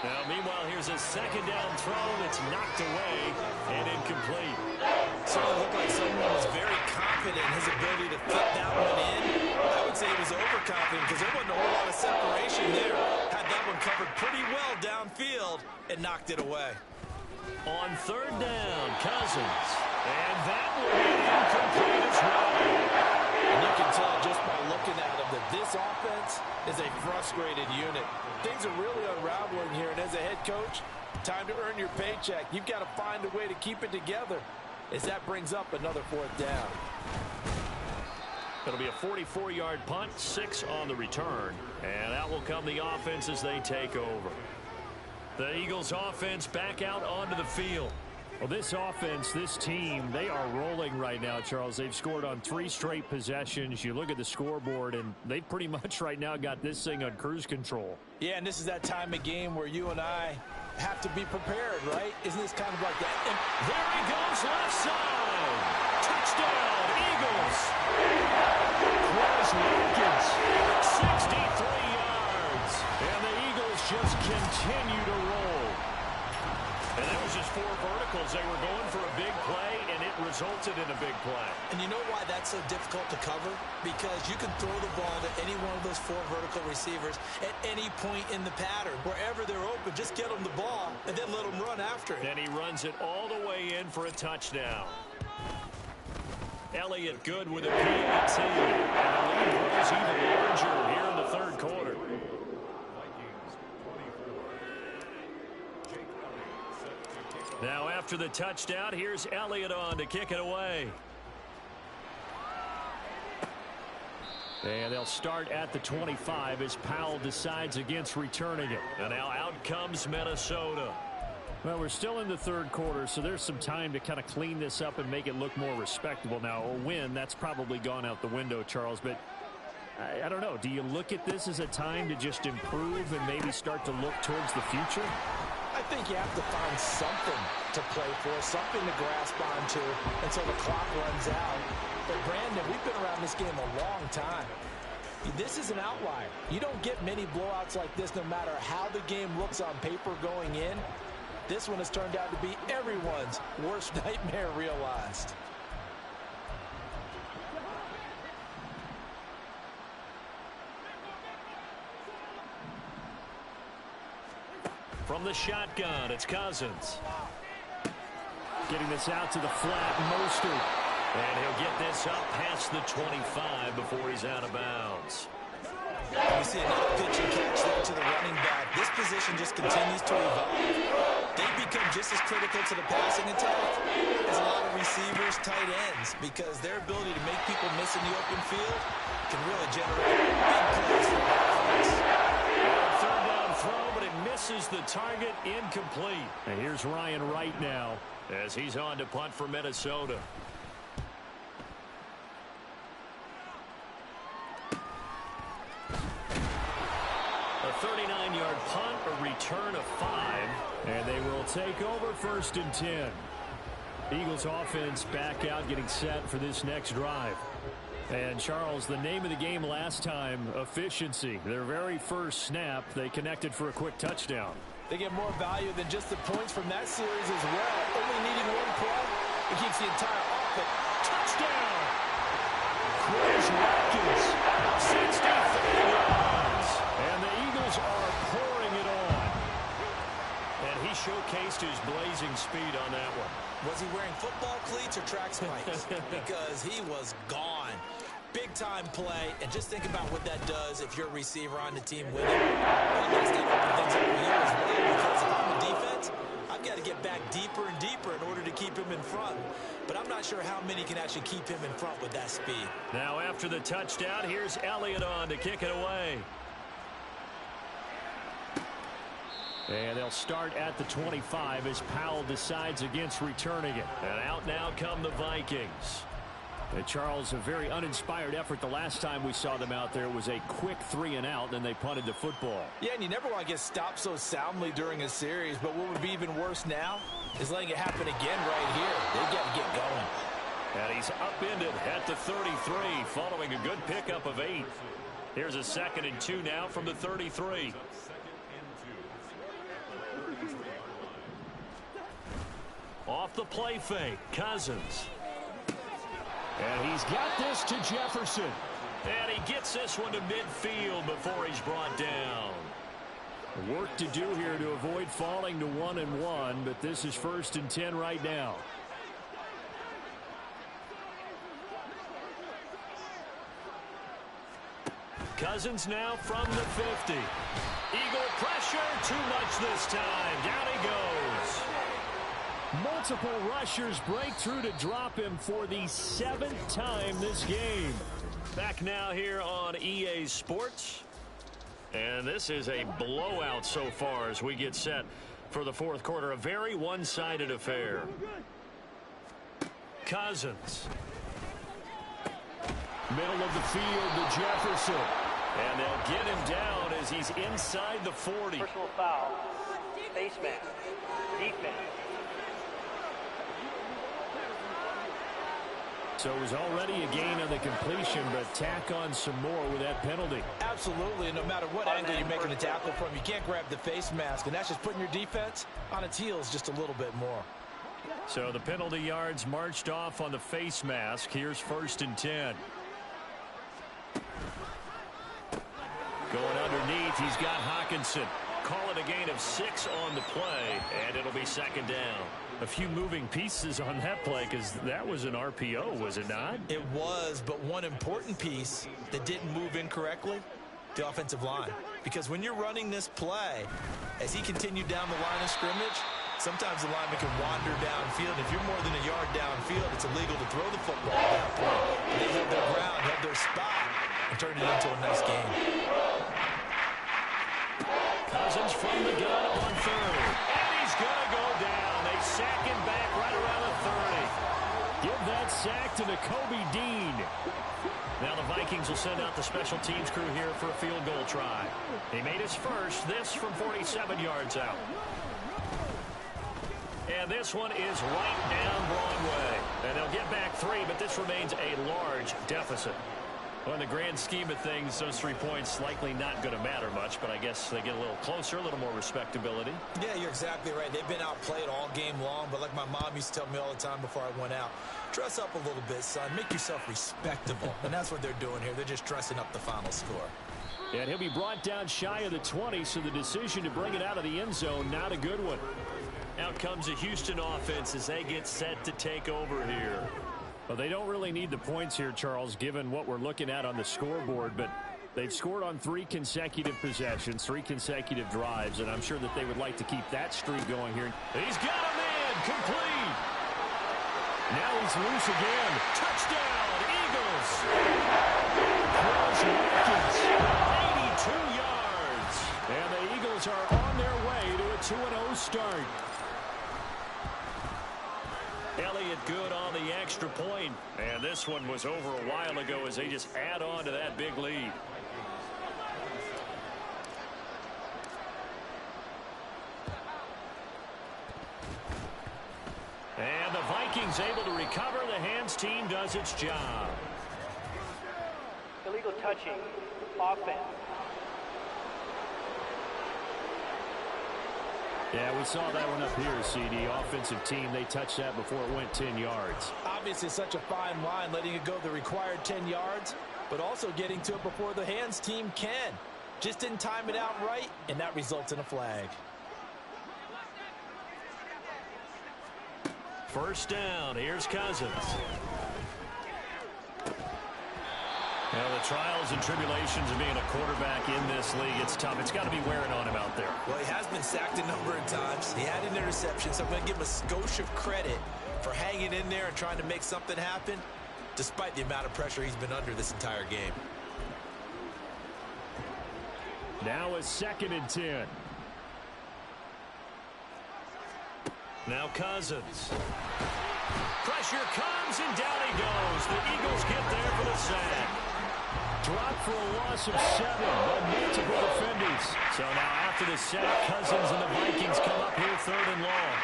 Now, meanwhile, here's a 2nd down throw that's knocked away and incomplete. So it looked like someone was very confident in his ability to fit that one in. I would say he was overconfident because there wasn't a whole lot of separation there. Had that one covered pretty well downfield and knocked it away. On 3rd down, Cousins. And that will be incomplete as well. And you can tell just by looking at him that this offense is a frustrated unit. Things are really unraveling here, and as a head coach, time to earn your paycheck. You've got to find a way to keep it together as that brings up another 4th down. It'll be a 44-yard punt, 6 on the return, and out will come the offense as they take over. The Eagles offense back out onto the field. Well, this offense, this team, they are rolling right now, Charles. They've scored on 3 straight possessions. You look at the scoreboard, and they pretty much right now got this thing on cruise control. Yeah, and this is that time of game where you and I have to be prepared, right? Isn't this kind of like that? And there he goes, left side. Touchdown, Eagles. Watkins, 63 yards. And the Eagles just continue to roll. And that was just 4 verticals. They were going for a big play, and it resulted in a big play. And you know why that's so difficult to cover? Because you can throw the ball to any one of those 4 vertical receivers at any point in the pattern. Wherever they're open, just get them the ball and then let them run after it. And he runs it all the way in for a touchdown. Elliott good with a PAT. And the lead grows even larger here in the third quarter. Now after the touchdown, here's Elliott on to kick it away. And they'll start at the 25 as Powell decides against returning it. And now out comes Minnesota. Well, we're still in the third quarter, so there's some time to kind of clean this up and make it look more respectable. Now, a win, that's probably gone out the window, Charles, but I don't know. Do you look at this as a time to just improve and maybe start to look towards the future? I think you have to find something to play for, something to grasp onto until the clock runs out. But, Brandon, we've been around this game a long time. This is an outlier. You don't get many blowouts like this no matter how the game looks on paper going in. This one has turned out to be everyone's worst nightmare realized. From the shotgun, it's Cousins. Getting this out to the flat, Mostert. And he'll get this up past the 25 before he's out of bounds. We see another pitch and catch there to the running back. This position just continues to evolve. They become just as critical to the passing attack as a lot of receivers, tight ends, because their ability to make people miss in the open field can really generate big plays for offense. Third down throw, but it misses the target, incomplete. And here's Ryan Wright now as he's on to punt for Minnesota. A 39-yard punt, a return of 5, and they will take over 1st and 10. Eagles offense back out, getting set for this next drive. And, Charles, the name of the game last time, efficiency. Their very first snap, they connected for a quick touchdown. They get more value than just the points from that series as well. Only needing one play, it keeps the entire offense. Touchdown! Chris Watkins, 63 yards. And the Eagles are pouring it on. And he showcased his blazing speed on that one. Was he wearing football cleats or track spikes? Because he was gone. Big-time play, and just think about what that does if you're a receiver on the team winning. Well, that's got to open things up for you as well, because if I'm a defense, I've got to get back deeper and deeper in order to keep him in front. But I'm not sure how many can actually keep him in front with that speed. Now after the touchdown, here's Elliott on to kick it away. And they'll start at the 25 as Powell decides against returning it. And out now come the Vikings. And Charles, a very uninspired effort the last time we saw them out there was a quick 3-and-out, then they punted the football. Yeah, and you never want to get stopped so soundly during a series, but what would be even worse now is letting it happen again right here. They've got to get going. And he's upended at the 33 following a good pickup of 8. Here's a 2nd and 2 now from the 33. Off the play fake, Cousins. And he's got this to Jefferson. And he gets this one to midfield before he's brought down. Work to do here to avoid falling to 1-1, but this is 1st and 10 right now. Cousins now from the 50. Eagle pressure, too much this time. Down he goes. Multiple rushers break through to drop him for the 7th time this game. Back now here on EA Sports. And this is a blowout so far as we get set for the 4th quarter. A very one-sided affair. Cousins. Middle of the field to Jefferson. And they'll get him down as he's inside the 40. Personal foul. Face mask. Defense. So it was already a gain on the completion, but tack on some more with that penalty. Absolutely, and no matter what angle you're making a tackle from, you can't grab the face mask, and that's just putting your defense on its heels just a little bit more. So the penalty yards marched off on the face mask. Here's 1st and 10. Going underneath, he's got Hawkinson. Call it a gain of 6 on the play, and it'll be 2nd down. A few moving pieces on that play because that was an RPO, was it not? It was, but one important piece that didn't move incorrectly, the offensive line. Because when you're running this play, as he continued down the line of scrimmage, sometimes the lineman can wander downfield. If you're more than a yard downfield, it's illegal to throw the football at that point. But they held their ground, held their spot, and turned it into a nice game. Cousins from the gun on 3rd. And he's going to go down. They sack him back right around the 30. Give that sack to Nakobe Dean. Now the Vikings will send out the special teams crew here for a field goal try. He made his first, this from 47 yards out. And this one is right down Broadway. And they'll get back 3, but this remains a large deficit. Well, in the grand scheme of things, those 3 points likely not going to matter much, but I guess they get a little closer, a little more respectability. Yeah, you're exactly right. They've been outplayed all game long, but like my mom used to tell me all the time before I went out, dress up a little bit, son. Make yourself respectable. And that's what they're doing here. They're just dressing up the final score. And he'll be brought down shy of the 20, so the decision to bring it out of the end zone, not a good one. Out comes the Houston offense as they get set to take over here. Well, they don't really need the points here, Charles, given what we're looking at on the scoreboard, but they've scored on 3 consecutive possessions, 3 consecutive drives, and I'm sure that they would like to keep that streak going here. He's got a man, complete. Now he's loose again. Touchdown, Eagles. Throws Watkins, 82 yards. And the Eagles are on their way to a 2-0 start. Elliott good on the extra point. And this one was over a while ago as they just add on to that big lead. And the Vikings able to recover. The hands team does its job. Illegal touching. Offense. Yeah, we saw that one up here, CD. Offensive team, they touched that before it went 10 yards. Obviously such a fine line, letting it go the required 10 yards, but also getting to it before the hands team can. Just didn't time it out right, and that results in a flag. 1st down. Here's Cousins. Well, the trials and tribulations of being a quarterback in this league, it's tough. It's got to be wearing on him out there. Well, he has been sacked a number of times. He had an interception, so I'm going to give him a skosh of credit for hanging in there and trying to make something happen, despite the amount of pressure he's been under this entire game. Now a 2nd and 10. Now Cousins. Pressure comes, and down he goes. The Eagles get there for the sack. Dropped for a loss of 7 by multiple defenders. So now after the sack, Cousins and the Vikings come up here 3rd and long.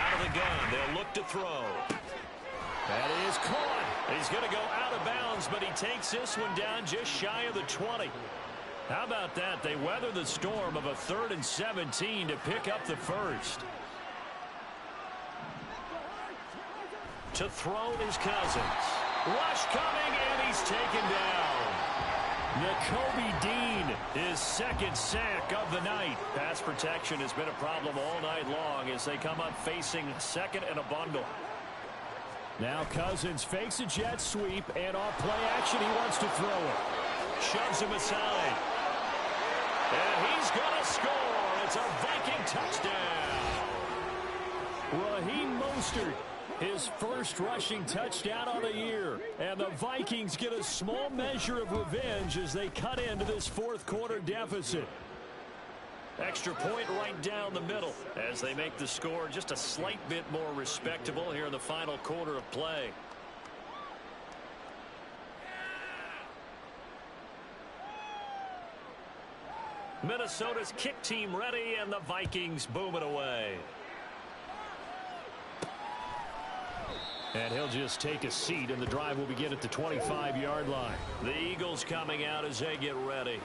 Out of the gun, they'll look to throw. That is caught. He's going to go out of bounds, but he takes this one down just shy of the 20. How about that? They weather the storm of a 3rd and 17 to pick up the first. To throw is Cousins. Rush coming, and he's taken down. Nakobe Dean, his 2nd sack of the night. Pass protection has been a problem all night long as they come up facing 2nd and a bundle. Now Cousins fakes a jet sweep, and off play action, he wants to throw it. Shoves him aside. And he's going to score. It's a Viking touchdown. Raheem Mostert, his first rushing touchdown of the year. And the Vikings get a small measure of revenge as they cut into this 4th quarter deficit. Extra point right down the middle as they make the score just a slight bit more respectable here in the final quarter of play. Minnesota's kick team ready, and the Vikings boom it away. And he'll just take a seat, and the drive will begin at the 25-yard line. The Eagles coming out as they get ready.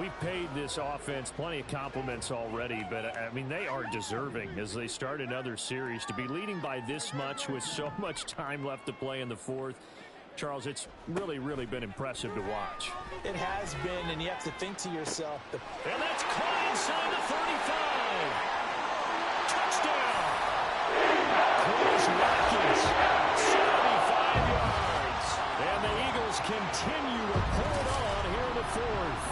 We've paid this offense plenty of compliments already, but, I mean, they are deserving as they start another series. To be leading by this much with so much time left to play in the fourth, Charles, it's really, really been impressive to watch. It has been, and you have to think to yourself. And that's caught inside the 35. Touchdown. Chris Watkins, 75 yards. And the Eagles continue to hold on here in the fourth.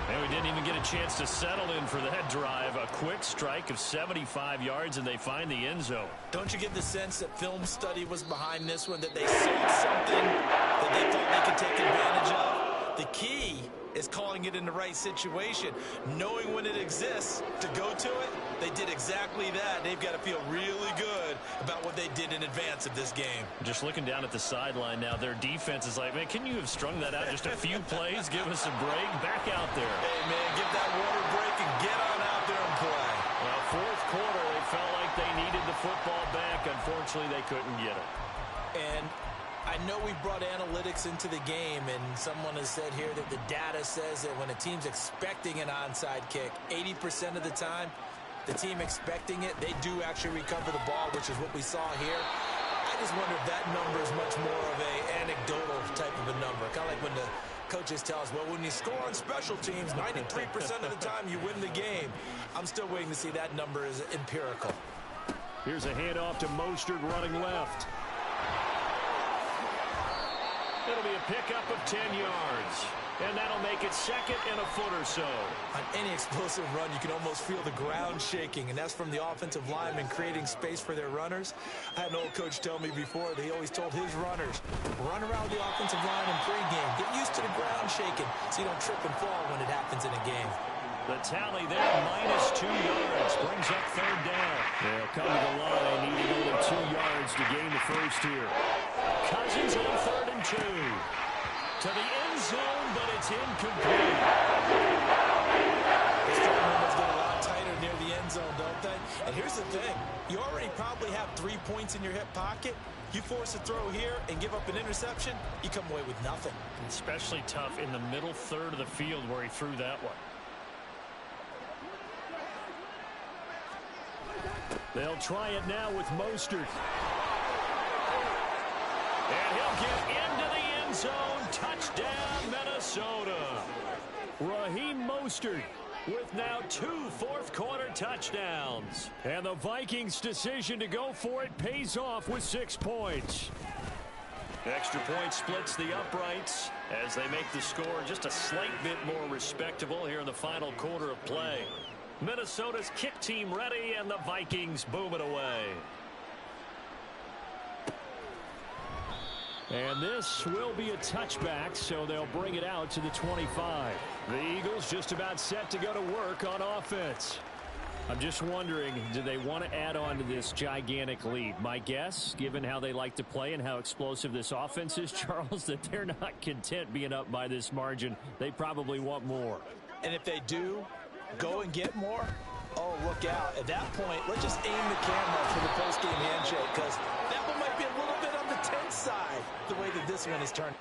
And we didn't even get a chance to settle in for that drive. A quick strike of 75 yards, and they find the end zone. Don't you get the sense that film study was behind this one, that they saw something that they thought they could take advantage of? The key is calling it in the right situation, knowing when it exists to go to it. They did exactly that. They've got to feel really good about what they did in advance of this game. Just looking down at the sideline now, their defense is like, man, can you have strung that out just a few plays? Give us a break. Back out there. Hey, man, give that water break and get on out there and play. Well, fourth quarter, they felt like they needed the football back. Unfortunately, they couldn't get it. And I know we brought analytics into the game, and someone has said here that the data says that when a team's expecting an onside kick, 80% of the time, the team expecting it, they do actually recover the ball, which is what we saw here. I just wonder if that number is much more of a anecdotal type of a number. Kind of like when the coaches tell us, well, when you score on special teams, 93% of the time you win the game. I'm still waiting to see that number is empirical. Here's a handoff to Mostert running left. It'll be a pickup of 10 yards. And that'll make it second and a foot or so. On any explosive run, you can almost feel the ground shaking, and that's from the offensive linemen creating space for their runners. I had an old coach tell me before, that he always told his runners, run around the offensive line in pregame. Get used to the ground shaking so you don't trip and fall when it happens in a game. The tally there, -2 yards, brings up third down. They'll come to the line, needing only 2 yards to gain the first here. Cousins on 3rd and 2. To the end zone, but it's incomplete. The strong numbers get a lot tighter near the end zone, don't they? And here's the thing. You already probably have 3 points in your hip pocket. You force a throw here and give up an interception, you come away with nothing. Especially tough in the middle third of the field where he threw that one. They'll try it now with Mostert. And he'll get into the end zone. Touchdown, Minnesota. Raheem Mostert with now 2 fourth-quarter touchdowns. And the Vikings' decision to go for it pays off with 6 points. Extra point splits the uprights as they make the score just a slight bit more respectable here in the final quarter of play. Minnesota's kick team ready, and the Vikings boom it away. And this will be a touchback, so they'll bring it out to the 25. The Eagles just about set to go to work on offense. I'm just wondering, do they want to add on to this gigantic lead? My guess, given how they like to play and how explosive this offense is, Charles, that they're not content being up by this margin. They probably want more. And if they do go and get more, oh, look out. At that point, let's just aim the camera for the post-game handshake, because that one might be a little bit on the tense side, the way that this one is turned.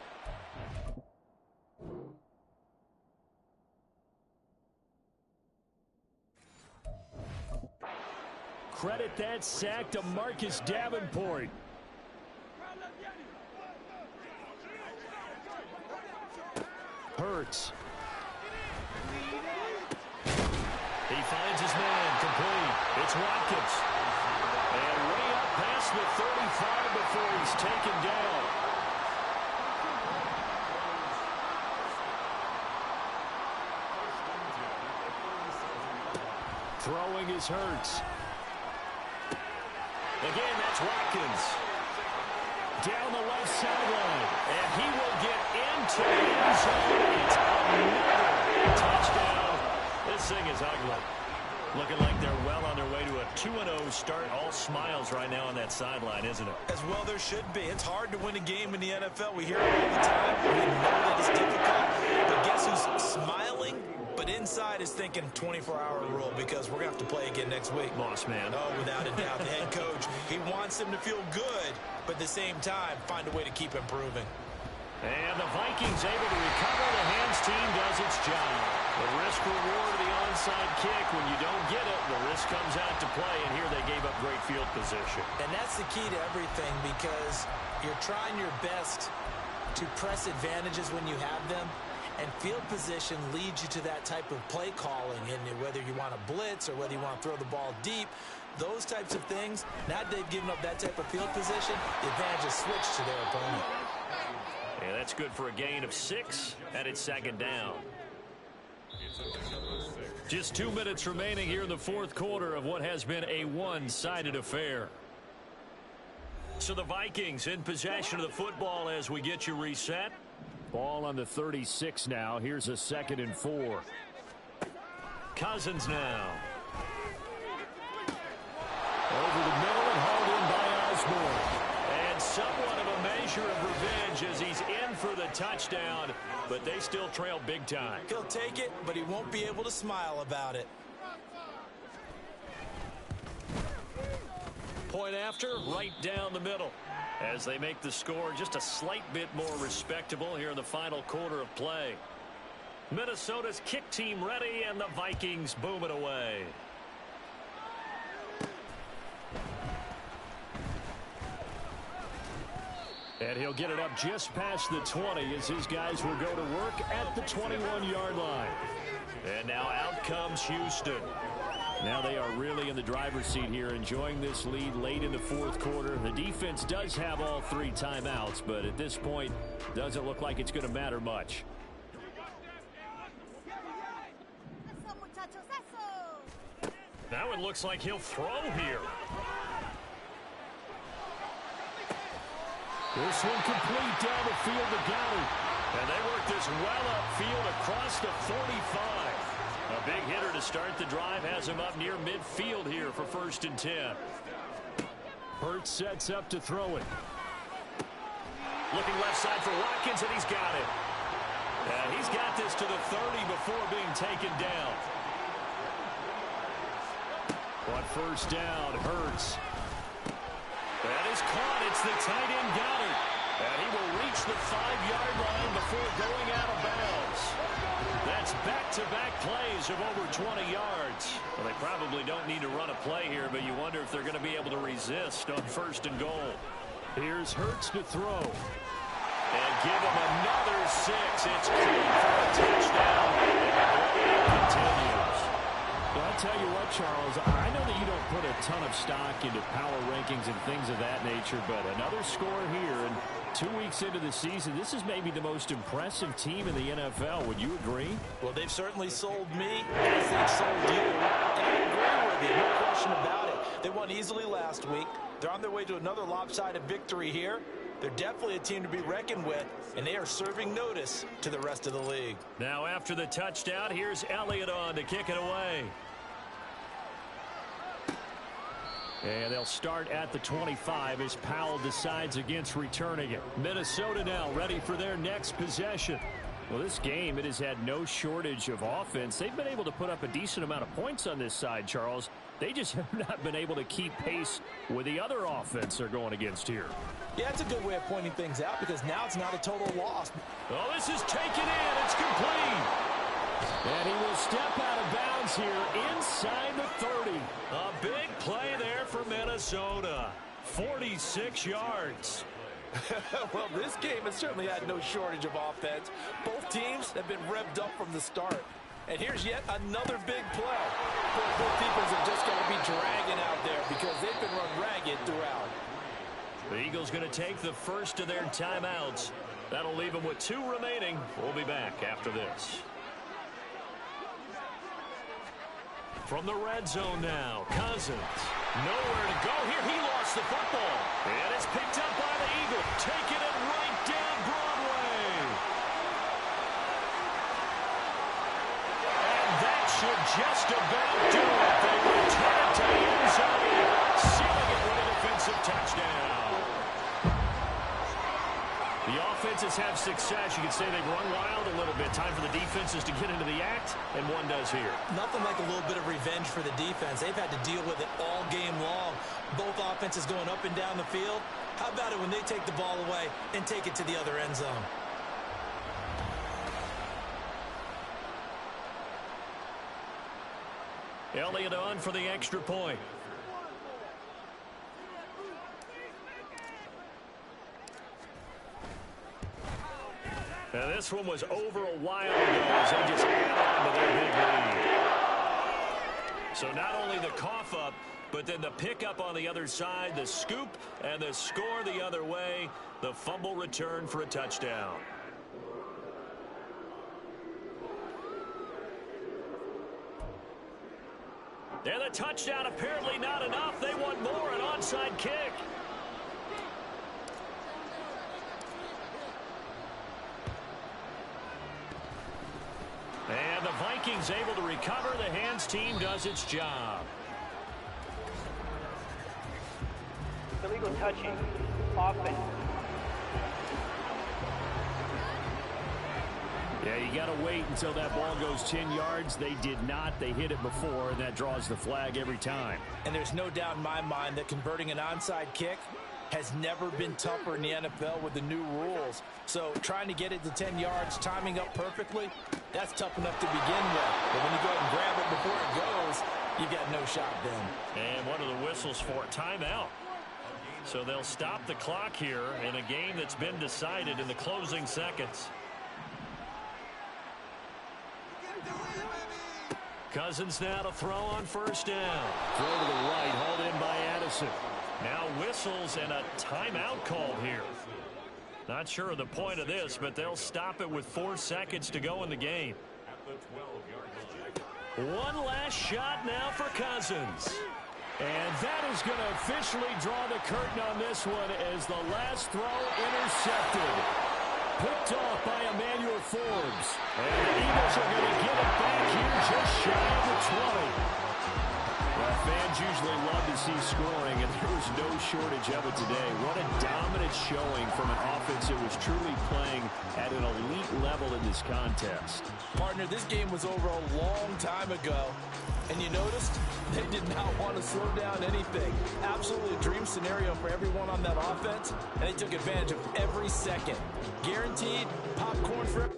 Credit that sack to Marcus Davenport. Hurts. He finds his man, complete. It's Watkins. And way up past the 35 before he's taken down. Throwing is Hurts. Again, that's Watkins. Down the left sideline. And he will get into the end zone. It's another touchdown. This thing is ugly. Looking like they're well on their way to a 2-0 start. All smiles right now on that sideline, isn't it? As well there should be. It's hard to win a game in the NFL. We hear it all the time. We know that it's difficult. But guess who's smiling, but inside Tonight is thinking 24-hour rule because we're going to have to play again next week. Boss man. Oh, without a doubt. The head coach, he wants them to feel good, but at the same time, find a way to keep improving. And the Vikings able to recover. The hands team does its job. The risk reward of the onside kick. When you don't get it, the risk comes out to play, and here they gave up great field position. And that's the key to everything because you're trying your best to press advantages when you have them, and field position leads you to that type of play calling. And whether you want to blitz or whether you want to throw the ball deep, those types of things, now that they've given up that type of field position, the advantage is switched to their opponent. Yeah, that's good for a gain of 6, and it's second down. Just 2 minutes remaining here in the fourth quarter of what has been a one-sided affair. So the Vikings in possession of the football as we get you reset. Ball on the 36 now. Here's a 2nd and 4. Cousins now. Over the middle and hauled in by Osborne. And somewhat of a measure of revenge as he's in for the touchdown, but they still trail big time. He'll take it, but he won't be able to smile about it. Point after, right down the middle. As they make the score just a slight bit more respectable here in the final quarter of play. Minnesota's kick team ready, and the Vikings boom it away. And he'll get it up just past the 20 as his guys will go to work at the 21-yard line. And now out comes Houston. Now they are really in the driver's seat here, enjoying this lead late in the fourth quarter. The defense does have all 3 timeouts, but at this point, doesn't look like it's going to matter much. Now it looks like he'll throw here. This one complete down the field to Goddard. And they work this well upfield across the 45. A big hitter to start the drive has him up near midfield here for 1st and 10. Hurts sets up to throw it. Looking left side for Watkins, and he's got it. And he's got this to the 30 before being taken down. On 1st down, Hurts. That is caught. It's the tight end Goddard. And he will reach the 5-yard line before going out of bounds. That's back-to-back plays of over 20 yards. Well, they probably don't need to run a play here, but you wonder if they're going to be able to resist on 1st and goal. Here's Hurts to throw. And give him another 6. It's clean for a touchdown. And the game continues. Well, I'll tell you what, Charles, I know that you don't put a ton of stock into power rankings and things of that nature, but another score here, and 2 weeks into the season, this is maybe the most impressive team in the NFL. Would you agree? Well, they've certainly sold me as they've sold you, and I agree with you, no question about it. They won easily last week. They're on their way to another lopsided victory here. They're definitely a team to be reckoned with, and they are serving notice to the rest of the league. Now after the touchdown, here's Elliott on to kick it away. And they'll start at the 25 as Powell decides against returning it. Minnesota now ready for their next possession. Well, this game, it has had no shortage of offense. They've been able to put up a decent amount of points on this side, Charles. They just have not been able to keep pace with the other offense they're going against here. Yeah, it's a good way of pointing things out because now it's not a total loss. Oh, this is taken in. It's complete. And he will step out of bounds here inside the 30. A big play there for Minnesota. 46 yards. Well, this game has certainly had no shortage of offense. Both teams have been revved up from the start. And here's yet another big play. Both defenses are just going to be dragging out there because they've been run ragged throughout. The Eagles going to take the first of their timeouts. That'll leave them with 2 remaining. We'll be back after this. From the red zone now, Cousins. Nowhere to go here. He lost the football. And it's picked up by the Eagles. Taking it right down Broadway. And that should just about do it. They return it to the end zone, sealing it with a defensive touchdown. The offenses have success. You could say they've run wild a little bit. Time for the defenses to get into the act, and one does here. Nothing like a little bit of revenge for the defense. They've had to deal with it all game long. Both offenses going up and down the field. How about it when they take the ball away and take it to the other end zone? Elliott on for the extra point. Now this one was over a while ago as they just add on to their big lead. So not only the cough up, but then the pickup on the other side, the scoop, and the score the other way. The fumble return for a touchdown. And the touchdown apparently not enough. They want more, an onside kick. And the Vikings able to recover. The hands team does its job. Illegal touching. Offense. Yeah, you got to wait until that ball goes 10 yards. They did not. They hit it before, and that draws the flag every time. And there's no doubt in my mind that converting an onside kick has never been tougher in the NFL with the new rules. So trying to get it to 10 yards, timing up perfectly, that's tough enough to begin with. But when you go and grab it before it goes, you got no shot then. And one of the whistles for a timeout. So they'll stop the clock here in a game that's been decided in the closing seconds. Cousins now to throw on first down. Throw to the right, hauled in by Addison. Now whistles and a timeout called here. Not sure of the point of this, but they'll stop it with 4 seconds to go in the game. One last shot now for Cousins. And that is going to officially draw the curtain on this one as the last throw intercepted. Picked off by Emmanuel Forbes. And the Eagles are going to get it back here just shy of the 20. Well, fans usually love to see scoring, and there was no shortage of it today. What a dominant showing from an offense that was truly playing at an elite level in this contest. Partner, this game was over a long time ago. And you noticed they did not want to slow down anything. Absolutely a dream scenario for everyone on that offense. And they took advantage of every second. Guaranteed popcorn for